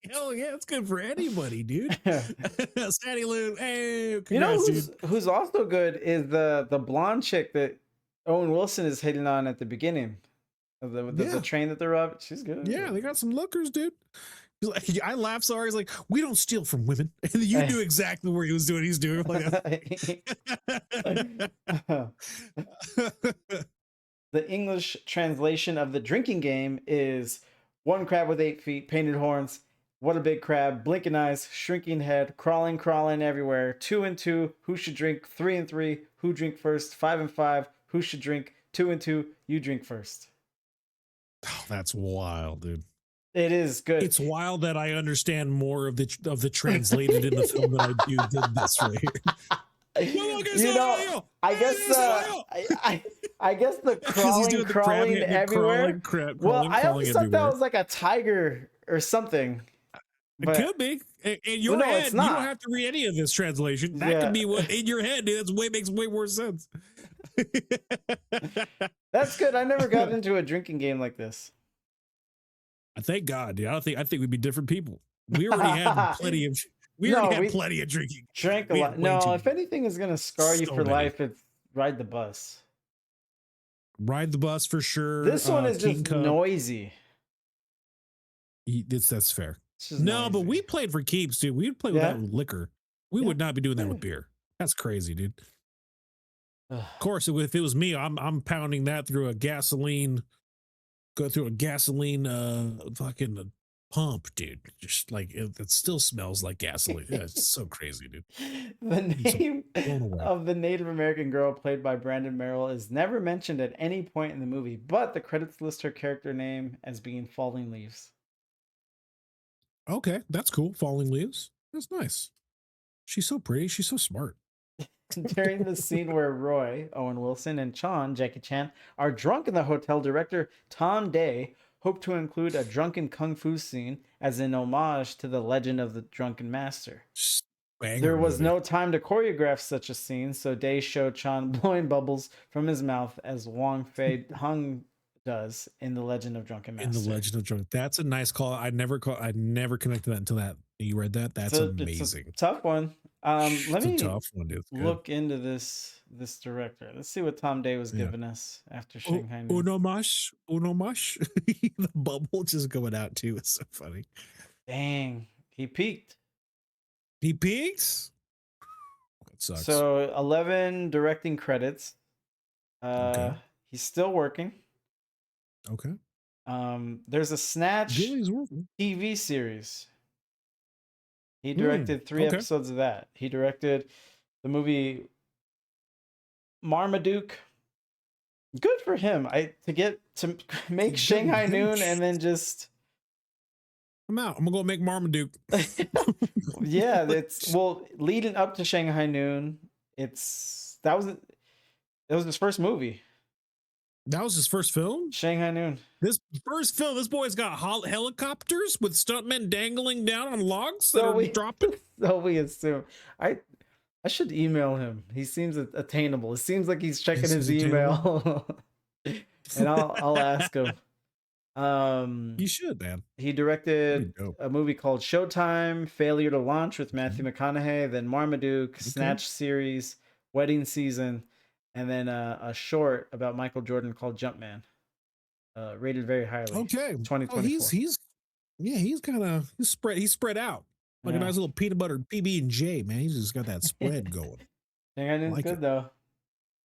hell yeah, it's good for anybody, dude. Sandy Lou, hey, congrats, You know dude. who's also good is the blonde chick that Owen Wilson is hitting on at the beginning of the train that they're robbing. She's good. Yeah, they got some lookers, dude. He's like, I laughed so hard. He's like, we don't steal from women. And you knew exactly where he was doing. He's doing The English translation of the drinking game is one crab with 8 feet, painted horns. What a big crab, blinking eyes, shrinking head, crawling everywhere. 2 and 2, who should drink? 3 and 3, who drink first? 5 and 5, who should drink? 2 and 2, you drink first. Oh, that's wild, dude. It is good. It's wild that I understand more of the translated in the film than I do did this right here. You know, I guess the crawling everywhere. Well, I always thought that was like a tiger or something. It could be. In your no, head, it's you not. don't have to read any of this translation. That could be what in your head, dude. Makes way more sense. That's good. I never got into a drinking game like this. Thank God, dude. I think we'd be different people. We already had plenty of. We already had plenty of drinking. Drank a lot. No, if anything is gonna scar you for life, it's ride the bus. Ride the bus for sure. This one is just noisy. That's fair. No, noisy. But we played for keeps, dude. We'd play with that with liquor. We would not be doing that with beer. That's crazy, dude. Of course, if it was me, I'm pounding that through a gasoline. Go through a gasoline fucking pump, dude. Just like it still smells like gasoline. Yeah, it's so crazy, dude. The name of the Native American girl played by Brandon Merrill is never mentioned at any point in the movie, but the credits list her character name as being Falling Leaves. Okay, that's cool. Falling Leaves. That's nice. She's so pretty. She's so smart. During the scene where Roy, Owen Wilson, and Jackie Chan, are drunk in the hotel, director Tom Day hoped to include a drunken kung fu scene as an homage to the legend of the Drunken Master. There was no time to choreograph such a scene, so Day showed Chan blowing bubbles from his mouth as Wong Fei Hung does in the Legend of Drunken Master. In the Legend of Drunk. That's a nice call. I never connected that until that. You read that? That's amazing. It's a tough one. Let me tough one, dude. Look into this director. Let's see what Tom Day was giving us after Shanghai Noon. Uno mash. The bubble just going out too. It's so funny. Dang, he peaked. He peaks. That sucks. So 11 directing credits. Okay. He's still working. Okay. There's a Snatch TV series. He directed 3 episodes of that. He directed the movie Marmaduke. Good for him. To make Shanghai Noon and then just I'm out. I'm gonna go make Marmaduke. Yeah, leading up to Shanghai Noon. It was his first movie. That was his first film? Shanghai Noon. This first film, this boy's got helicopters with stuntmen dangling down on logs that are dropping. So we assume. I should email him. He seems attainable. It seems like he's checking his email. And I'll ask him. You should, man. He directed a movie called Showtime, Failure to Launch with Matthew McConaughey, then Marmaduke, Snatch series, Wedding Season, and then a short about Michael Jordan called Jumpman, rated very highly. Okay, 2024. He's spread out like a nice little peanut butter PB&J, man. He's just got that spread going. Shanghai Noon's good though.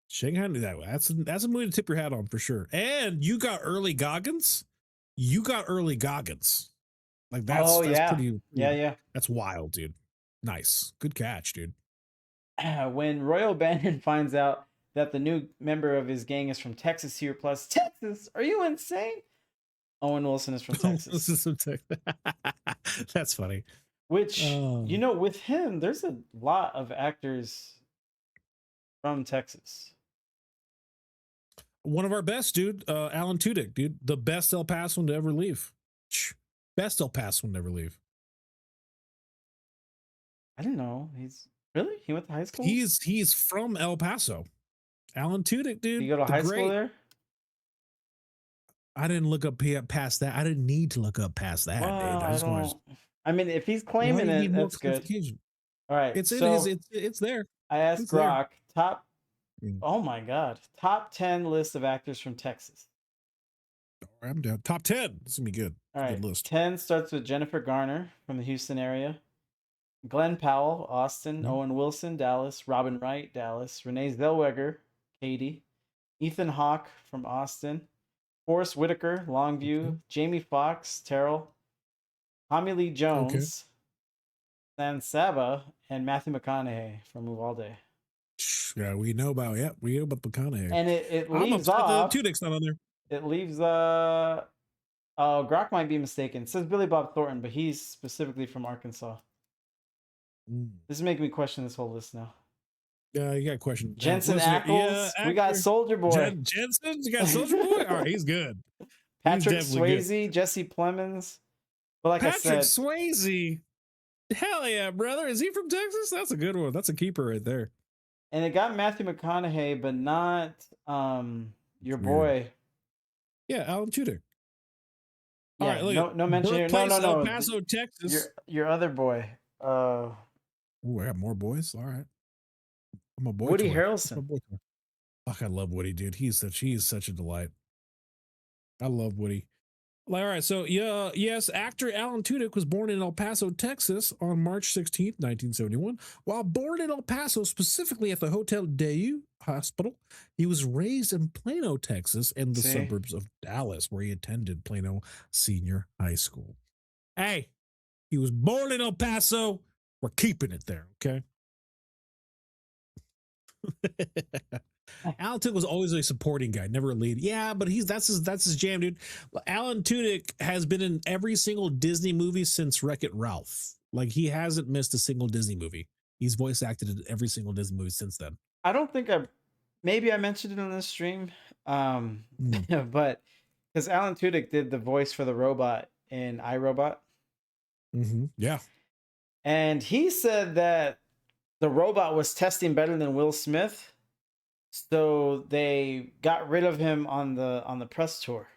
Shanghai, that's a movie to tip your hat on for sure. And you got early Goggins. you got early Goggins. Like that's Oh that's yeah, pretty. yeah. That's wild, dude. Nice, good catch, dude. When Roy O'Bannon finds out that the new member of his gang is from Texas, he replies, "Texas? Are you insane?" Owen Wilson is from This Texas. is some that's funny. Which, you know, with him, there's a lot of actors from Texas. One of our best, dude. Alan Tudyk, dude, the best El Pasoan to ever leave. Best El Pasoan to ever leave. I didn't know really he went to high school. He's from El Paso. Alan Tudyk, dude. Did you go to high school there? I didn't look up past that. I didn't need to look up past that, Well, dude. I just wanted. I mean, if he's claiming it, that's good. All right, It's there. I asked It's there. Grok oh my god, top 10 list of actors from Texas. I'm down. Top 10. This is gonna be good. All right, Good list. 10 starts with Jennifer Garner from the Houston area, Glenn Powell, Austin, Owen Wilson, Dallas, Robin Wright, Dallas, Renee Zellweger, Katy, Ethan Hawke from Austin, Forrest Whitaker, Longview, Jamie Foxx, Terrell, Tommy Lee Jones, San Saba, and Matthew McConaughey from Uvalde. Yeah, we know about McConaughey. And it I'm leaves upset off. that Tudyk's not on there. It leaves Grok might be mistaken. It says Billy Bob Thornton, but he's specifically from Arkansas. This is making me question this whole list now. Yeah, you got a question. Jensen Ackles. We got Soldier Boy. Jensen? You got Soldier Boy? All right, he's good. Patrick He's definitely Swayze, good. Jesse Plemons. But like Patrick I said, Swayze. Hell yeah, brother. Is he from Texas? That's a good one. That's a keeper right there. and it got Matthew McConaughey, but not your boy. Yeah, Alan Tudyk. Yeah, All right, look no mention here. No, birthplace no, El no. Paso, Texas. Your other boy. Ooh, I got more boys. All right. I'm a boy. Woody toy. Harrelson. I'm a boy toy. Fuck, I love Woody, dude. He is such a delight. I love Woody. Like, all right, so yeah, yes, actor Alan Tudyk was born in El Paso, Texas on March 16th, 1971. While born in El Paso, specifically at the Hotel Dieu Hospital, he was raised in Plano, Texas, in the suburbs of Dallas, where he attended Plano Senior High School. Hey, he was born in El Paso. We're keeping it there, okay? Alan Tudyk was always a supporting guy, never a lead. Yeah, but that's his jam, dude. Alan Tudyk has been in every single Disney movie since Wreck-It Ralph. Like, he hasn't missed a single Disney movie. He's voice acted in every single Disney movie since then. I don't think maybe I mentioned it on this stream, but because Alan Tudyk did the voice for the robot in iRobot. Yeah. And he said that the robot was testing better than Will Smith. So they got rid of him on the press tour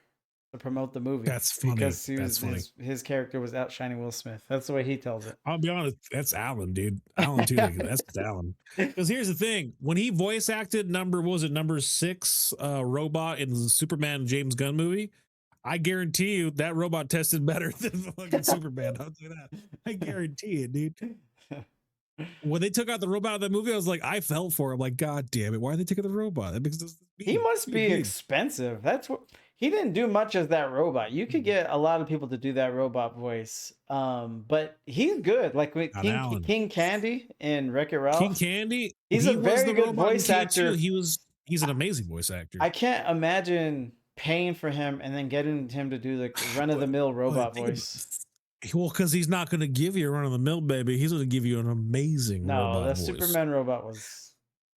to promote the movie. That's funny. Because his character was outshining Will Smith. That's the way he tells it. I'll be honest, that's Alan, dude. Alan Tudyk, that's Alan. Because here's the thing: when he voice acted number 6 robot in the Superman James Gunn movie, I guarantee you that robot tested better than fucking Superman. I'll do that. I guarantee it, dude. When they took out the robot of that movie, I was like, I felt for him. Like, God damn it, why are they taking the robot? He must be expensive. That's what he didn't do much as that robot. You could get a lot of people to do that robot voice. But he's good. Like with King Candy in Wreck-It Ralph. King Candy, he's a very good voice actor. He's an amazing voice actor. I can't imagine paying for him and then getting him to do the run-of-the-mill robot voice. Well, because he's not going to give you a run of the mill, baby. He's going to give you an amazing robot voice. Superman robot was.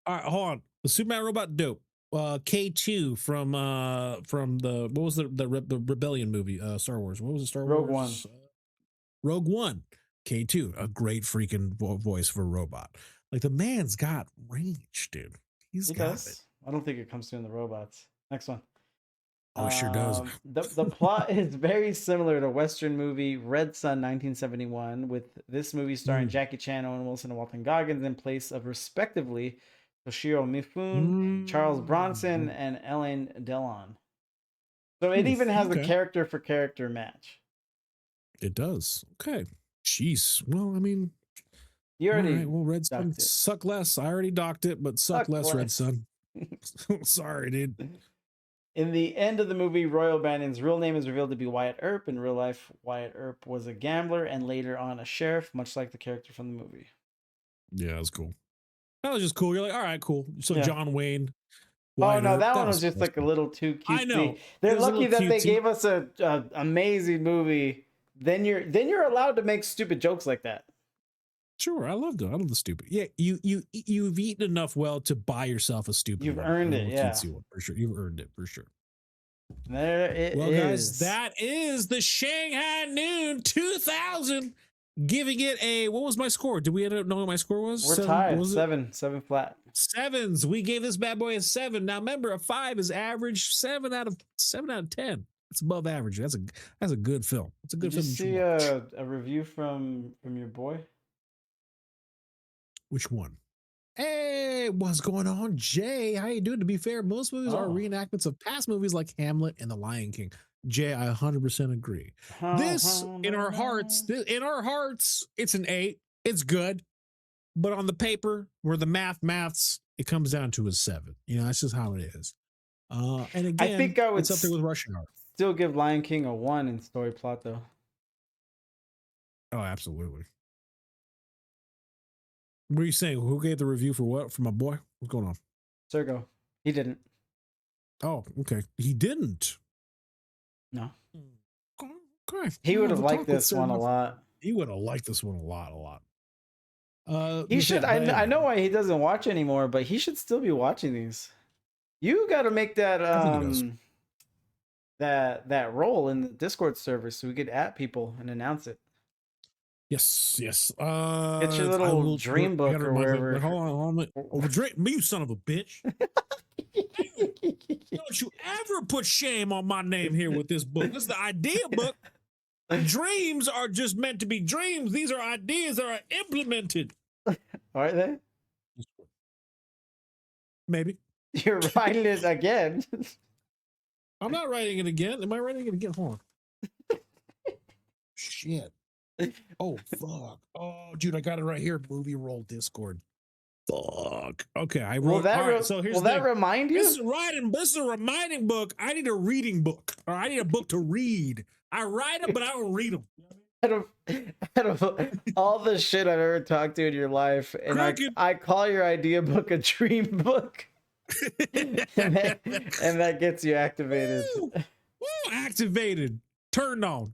All right, hold on. The Superman robot, dope. K2 from the what was the Rebellion movie? Star Wars. What was it? Star Rogue Wars. One. Rogue One. K2, a great freaking voice for a robot. Like, the man's got range, dude. He got it. I don't think it comes through in the robots. Next one. Oh, it sure does. The plot is very similar to Western movie Red Sun 1971, with this movie starring Jackie Chan, Owen Wilson, and Walton Goggins in place of respectively Toshiro Mifune, Charles Bronson, and Elaine Delon. So it even has a character for character match. It does. Okay. Jeez. Well, I mean, you already. All right, well, Red Sun, suck less. I already docked it, but suck less, Red Sun. Sorry, dude. In the end of the movie, Roy O'Banion's real name is revealed to be Wyatt Earp. In real life, Wyatt Earp was a gambler and later on a sheriff, much like the character from the movie. Yeah, that's cool. That was just cool. You're like, all right, cool. So Yeah. John Wayne. Oh Wyatt no, Earp, that one was just awesome. like a little too cutesy. I know. They're It was a lucky little that they cutesy. gave us a amazing movie. Then you're allowed to make stupid jokes like that. Sure, I love the stupid. Yeah, you've eaten enough well to buy yourself a stupid. You've one, earned a it, little yeah. cutesy one, for sure. You've earned it for sure. There it Well, is. guys, that is the Shanghai Noon 2000. Giving it a, what was my score? Did we end up knowing what my score was? We're Seven? tied. What was it? Seven flat. 7s. We gave this bad boy a 7. Now remember, a 5 is average. 7 out of 10. That's above average. That's a good film. It's a good Did you film. see watch. a review from your boy? Which one? Hey, what's going on, Jay? How you doing? To be fair, most movies are Oh. reenactments of past movies like Hamlet and The Lion King. Jay, I 100% agree. This in our hearts, it's an 8. It's good, but on the paper, where the maths, it comes down to a 7. You know, that's just how it is. And again, think I would it's up there with Rush Hour. Still give Lion King a 1 in story plot though. Oh, absolutely. What are you saying? Who gave the review for what? For my boy? What's going on? Sergo. He didn't. Oh, okay. He didn't. No. Okay. He would have We'll liked talk with this one a Sarah. lot. He would have liked this one a lot. He should. I know why he doesn't watch anymore, but he should still be watching these. You got to make that that role in the Discord server so we could at people and announce it. Yes. Get your I little will- dream I book gotta or remind me- wherever. Hold on. Oh, dream, you son of a bitch. Don't you ever put shame on my name here with this book. This is the idea book. Dreams are just meant to be dreams. These are ideas that are implemented. Are they? Maybe. You're writing it again. I'm not writing it again. Am I writing it again? Hold on. Shit. Oh, fuck. Oh, dude, I got it right here. Movie Roll Discord. Fuck. Okay, I wrote. Will that, all right, so here's will the that thing. remind you? This is a reminding book. I need a reading book. Or I need a book to read. I write them, but I don't read them. Out of all the shit I've ever talked to in your life, and I call your idea book a dream book. and that gets you activated. Woo, activated. Turned on.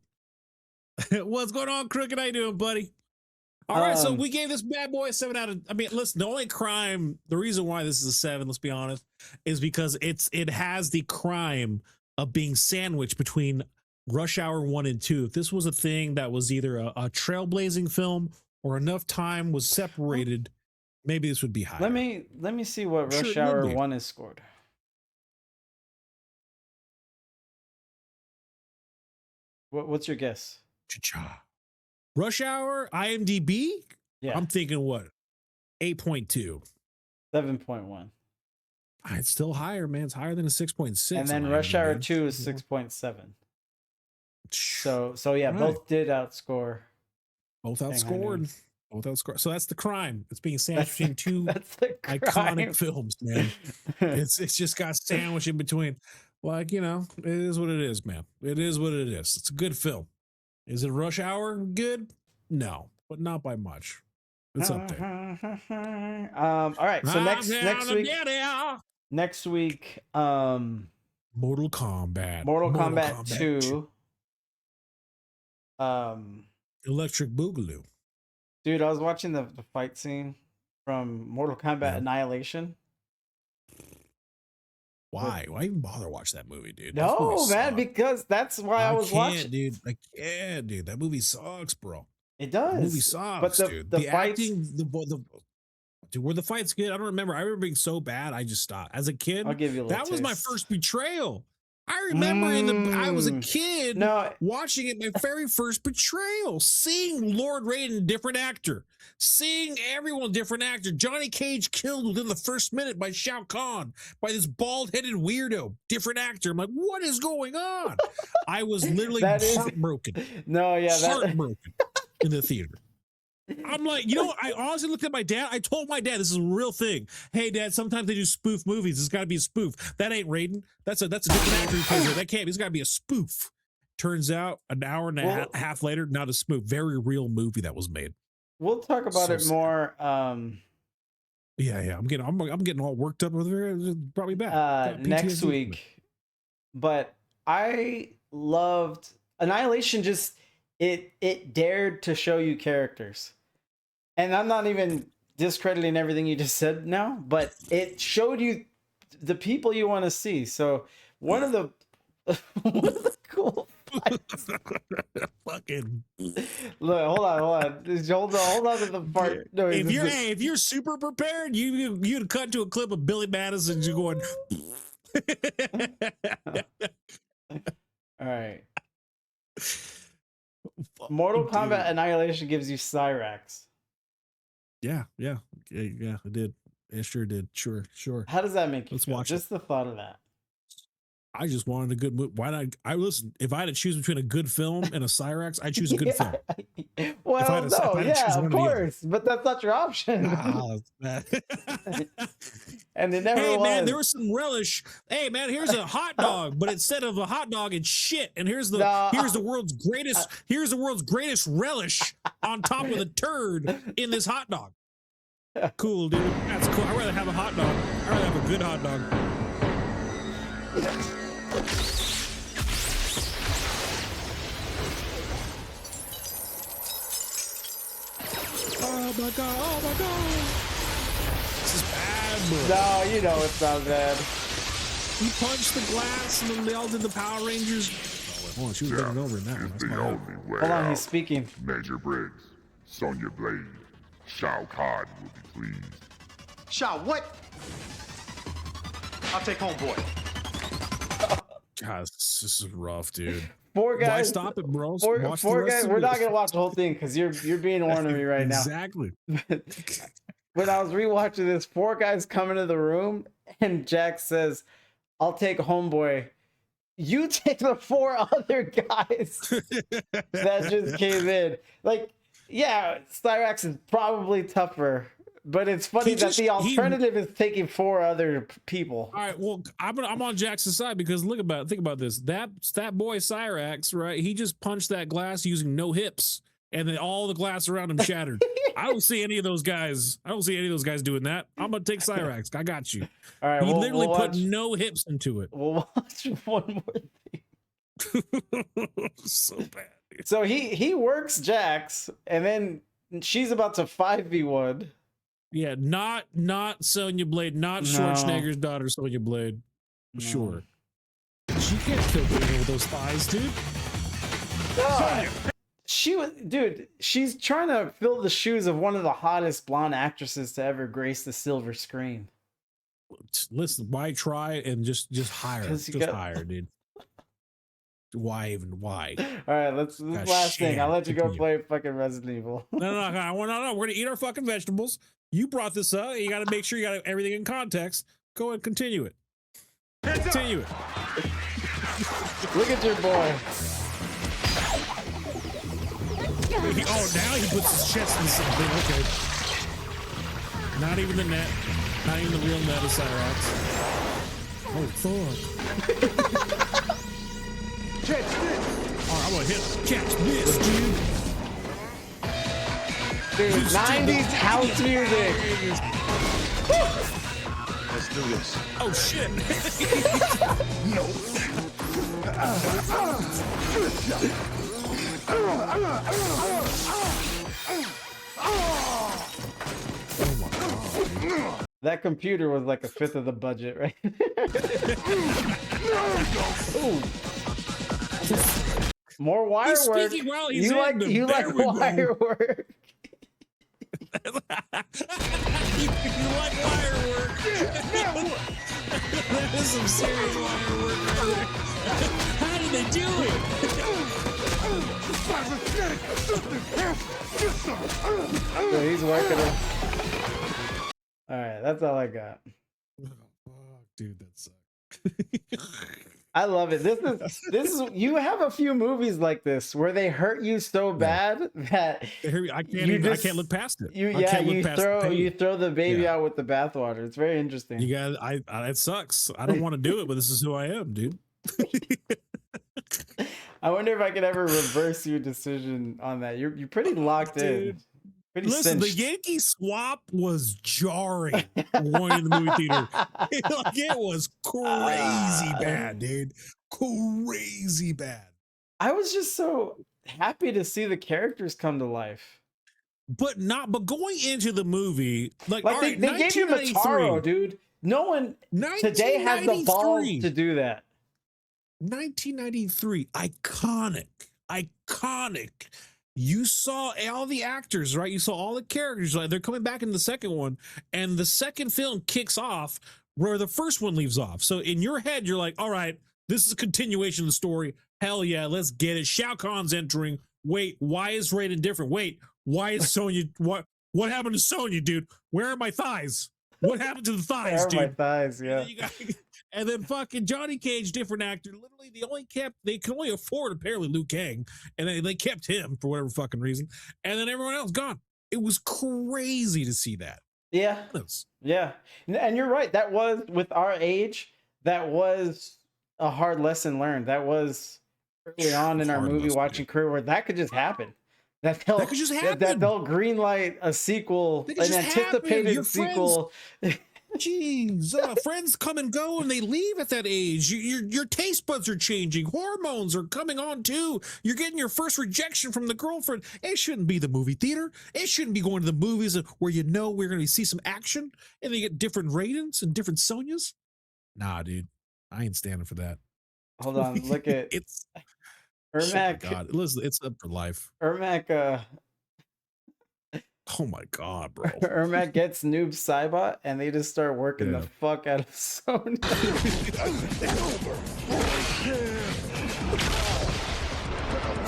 What's going on, Crooked? How you doing, buddy? All right, so we gave this bad boy a 7 out of. I mean, listen, the reason why this is a 7, let's be honest, is because it has the crime of being sandwiched between Rush Hour 1 and 2. If this was a thing that was either a trailblazing film or enough time was separated, maybe this would be higher. Let me see what Sure, Rush it would Hour be. 1 is scored. What's your guess? Cha-cha. Rush Hour, IMDb? Yeah, I'm thinking what? 8.2. 7.1. It's still higher, man. It's higher than a 6.6. And then on Rush Hour IMDb. 2 is 6.7. So yeah, Right. both did outscore. Both Shanghai outscored. Noon. Both outscored. So that's the crime. It's being sandwiched between two That's the iconic crime. films, man. It's just got sandwiched in between. Like, you know, it is what it is, man. It is what it is. It's a good film. Is it Rush Hour good? No, but not by much. It's up there. All right, so next week, Yeah. next week, Mortal Kombat. Mortal Kombat 2. Electric Boogaloo. Dude, I was watching the fight scene from Mortal Kombat Yeah. Annihilation. Why? Why even bother watch that movie, dude? That movie No, man, sucked. because that's why I was can't, watching. dude. I can't, dude. That movie sucks, bro. It The movie does. sucks, But dude. the The fights, acting, dude, were the fights good? I don't remember. I remember being so bad, I just stopped. As a kid, I'll give you a little that was my taste. first betrayal. I remember I was a kid No, watching it, my very first betrayal, seeing Lord Raiden, different actor, seeing everyone, different actor. Johnny Cage killed within the first minute by Shao Kahn, by this bald-headed weirdo, different actor. I'm like, what is going on? I was literally That is- heartbroken. no, yeah, Heartbroken in the theater. I'm like, you know, I honestly looked at my dad. I told my dad this is a real thing. Hey, Dad, sometimes they do spoof movies. It's got to be a spoof. That ain't Raiden. That's a different actor who plays it. That can't. It's got to be a spoof. Turns out, an hour and a half later, not a spoof. Very real movie that was made. We'll talk about So it sad. more. Yeah. I'm getting all worked up with it. Probably back Next week. But I loved Annihilation. Just it dared to show you characters, and I'm not even discrediting everything you just said now, but it showed you the people you want to see. So one of the cool fucking look, hold on. Just hold on to the part. No, if you're super prepared, you'd cut to a clip of Billy Madison just going. All right. Mortal Kombat Annihilation gives you Cyrax. Yeah, it did. It sure did. Sure. How does that make you Let's feel? watch Just the thought of that. I just wanted a good movie. Why not? I listen. If I had to choose between a good film and a Cyrax, I choose a good film. Well, no, yeah, of course, but that's not your option. And it never hey was. man, there was some relish. Hey man, here's a hot dog, but instead of a hot dog, it's shit. And here's the world's greatest relish on top of the turd in this hot dog. Cool, dude. That's cool. I'd rather have a hot dog. I'd rather have a good hot dog. Oh my god. This is bad, bro. No, you know it's not bad. He punched the glass and then they all did the Power Rangers. Oh, hold on, she was getting over in that one. That's my bad. Hold on, he's speaking. Major Briggs, Sonya Blade, Shao Kahn will be pleased. Shao, what? I'll take homeboy. God, this is rough, dude. Four guys. Why stop it, bro? Four Watch guys. the rest of We're not this. gonna watch the whole thing because you're being ornery right now. Exactly. When I was rewatching this, four guys come into the room and Jack says, "I'll take homeboy." You take the four other guys that just came in. Like, yeah, Cyrax is probably tougher, but it's funny that the alternative is taking four other people. All right, well, I'm on Jackson's side because think about this. That boy Cyrax, right? He just punched that glass using no hips, and then all the glass around him shattered. I don't see any of those guys. Doing that. I'm gonna take Cyrax. I got you. All right, he literally we'll put no hips into it. We'll watch one more thing. So bad. Dude. So he works Jax, and then she's about to 5v1. Yeah, not Sonya Blade, not Schwarzenegger's daughter, Sonya Blade. No. Sure. She can't kill people with those thighs, dude. She's trying to fill the shoes of one of the hottest blonde actresses to ever grace the silver screen. Listen, why try and just hire? Just hire, dude. Why? All right, this last thing. I'll let you go play fucking Resident Evil. No. We're gonna eat our fucking vegetables. You brought this up. You got to make sure you got everything in context. Go ahead, continue it. Continue it. Look at your boy. Now he puts his chest in something. Okay. Not even the net. Not even the real net of Cyrax. Oh, fuck. Alright, I'm gonna catch this, dude. Dude, 90s house music. Let's do this. Oh, shit. No. That computer was like a fifth of the budget, right? Ooh. More wire He's work. speaking while he's You like wire work. You like wire work. That is some serious wire work right there. How did they do it? So he's working it. All right, that's all I got. Oh, fuck, dude, that sucks. I love it. This is you have a few movies like this where they hurt you so bad that I can't look past it. You throw the baby out with the bathwater. It's very interesting. You got it sucks. I don't want to do it, but this is who I am, dude. I wonder if I could ever reverse your decision on that. You're pretty locked in. Pretty Listen, cinched. the Yankee swap was jarring going in the movie theater. Like, it was crazy bad, dude. Crazy bad. I was just so happy to see the characters come to life. But going into the movie, like they gave you Mataro, dude. No one today has the balls to do that. 1993, iconic. You saw all the actors, right? You saw all the characters. Like, they're coming back in the second one, and the second film kicks off where the first one leaves off. So in your head, you're like, all right, this is a continuation of the story. Hell yeah, let's get it. Shao Kahn's entering. Wait, why is Raiden different? Wait, why is Sonya? What happened to Sonya, dude? Where are my thighs? What happened to the thighs, dude? Where are my thighs? Yeah. And then fucking Johnny Cage, different actor. Literally, they can only afford apparently Liu Kang, and they kept him for whatever fucking reason. And then everyone else gone. It was crazy to see that. Yeah, yeah. And you're right. That was, with our age, that was a hard lesson learned. That was early on in our movie watching career where that could just happen. That could just happen. That they'll greenlight a sequel, an anticipated sequel. Jeez, friends come and go, and they leave at that age. Your taste buds are changing. Hormones are coming on too. You're getting your first rejection from the girlfriend. It shouldn't be the movie theater. It shouldn't be going to the movies where we're going to see some action, and they get different Raidens and different Sonyas. Nah, dude, I ain't standing for that. Hold on, look at it's Ermac. Oh God, listen, it's up for life. Ermac. Oh my God, bro. Ermac gets Noob Saibot, and they just start working the fuck out of Sony.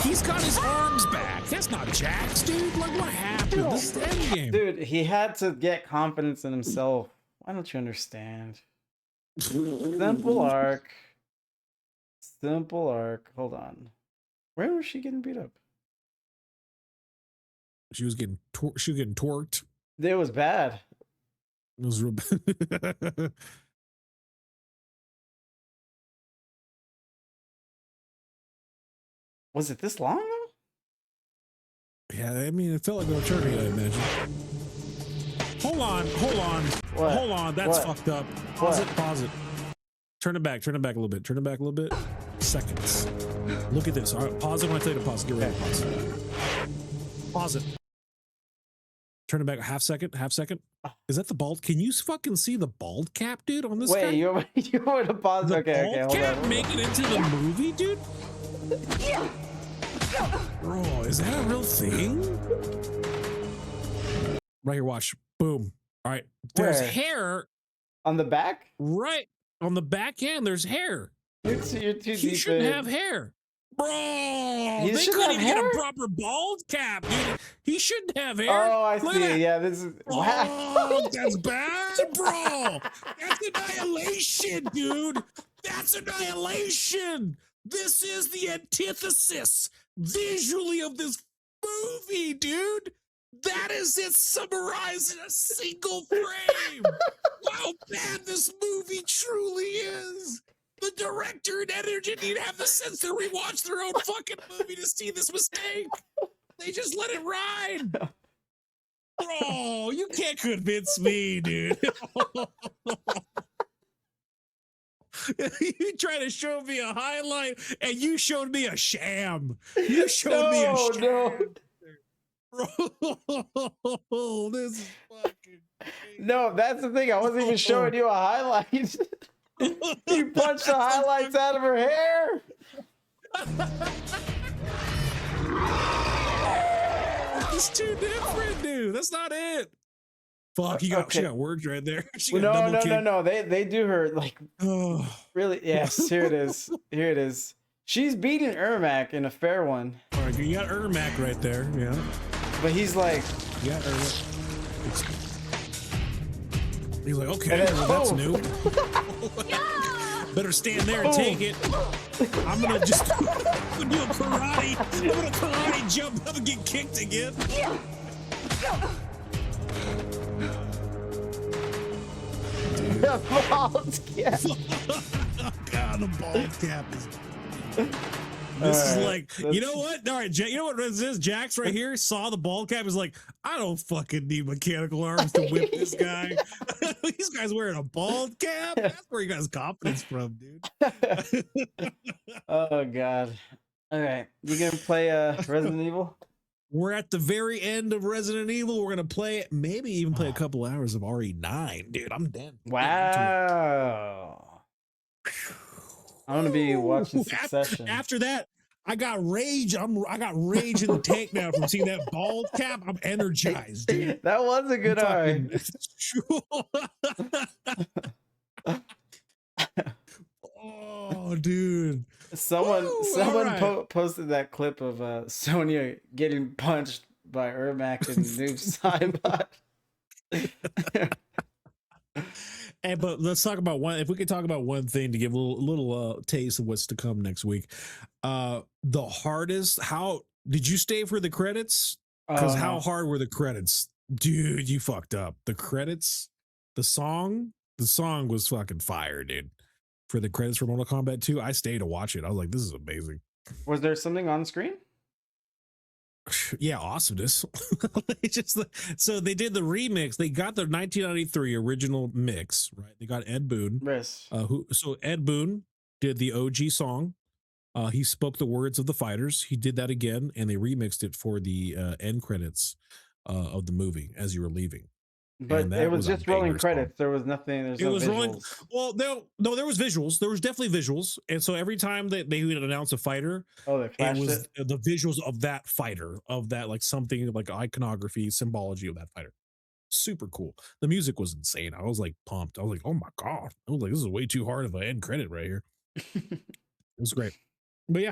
He's got his arms back. That's not Jax, dude. Like, what happened? This is the end game. Dude, he had to get confidence in himself. Why don't you understand? Simple arc. Simple arc. Hold on. Where was she getting beat up? She was getting torqued. It was bad. It was real bad. Was it this long though? Yeah, I mean, it felt like an eternity, I imagine. Hold on. What? Hold on. That's What? fucked up. Pause it. Turn it back a little bit. Seconds. Look at this. All right, pause it when I tell you to pause. Get ready to pause. Pause it. Turn it back half second. Is that the bald? Can you fucking see the bald cap, dude, on this guy? Wait, you want to pause? The Okay, bald hold cap on. make it into the movie, dude? Bro, is that a real thing? Right here, watch. Boom. All right. There's Where? hair. On the back? Right. On the back end, there's hair. You're too He deep shouldn't in. have hair. Bro, He they shouldn't couldn't have even get hair? a proper bald cap, dude. He shouldn't have hair. Oh, I Look see. at that. Yeah, this is. Oh, that's bad, bro. That's annihilation, dude. That's annihilation. This is the antithesis visually of this movie, dude. That is it summarized in a single frame. How bad this movie truly is. The director and editor didn't even have the sense to rewatch their own fucking movie to see this mistake. They just let it ride. Bro, you can't convince me, dude. You try to show me a highlight, and you showed me a sham. You showed me a sham. Bro, this is fucking crazy. No, that's the thing. I wasn't even showing you a highlight. You punched the highlights out of her hair. It's too different, dude. That's not it. Fuck, she got words right there. She got double kick. No. They do her like really. Yes, here it is. Here it is. She's beating Ermac in a fair one. All right, you got Ermac right there. Yeah. But he's like, You got Ermac. He's like, okay, And then- well, that's oh. new. Better stand there and take it. I'm gonna just do a karate. I'm gonna karate jump up and get kicked again. The bald cap. God, the bald cap is. This is like, you know what? All right, you know what this is? Jax right here saw the bald cap. Is like, I don't fucking need mechanical arms to whip this guy. These guys wearing a bald cap. That's where he got his confidence from, dude. Oh god. All right, you gonna play Resident Evil? We're at the very end of Resident Evil. We're gonna play, maybe even play a couple hours of RE9, dude. I'm dead. Wow. I'm gonna be watching Succession. After that, I got rage. I got rage in the tank now from seeing that bald cap. I'm energized, dude. That was a good eye. Oh, dude. Someone right. posted that clip of Sonya getting punched by Ermac and Noob Saibot. And but let's talk about one. If we could talk about one thing to give a little taste of what's to come next week. The hardest. How did you stay for the credits? Because how hard were the credits, dude? You fucked up. The credits, the song was fucking fire, dude. For the credits for Mortal Kombat 2, I stayed to watch it. I was like, this is amazing. Was there something on screen? Yeah, awesomeness. So they did the remix. They got the 1993 original mix, right? They got Ed Boon. Yes. So Ed Boon did the OG song. He spoke the words of the fighters. He did that again, and they remixed it for the end credits of the movie as you were leaving. But it was just rolling credits. Song. There was nothing. There's no visuals. Rolling. Well, no, there was visuals. There was definitely visuals. And so every time that they would announce a fighter, it was the visuals of that fighter, of that like something like iconography, symbology of that fighter. Super cool. The music was insane. I was like pumped. I was like, oh my god. I was like, this is way too hard of an end credit right here. It was great. But yeah,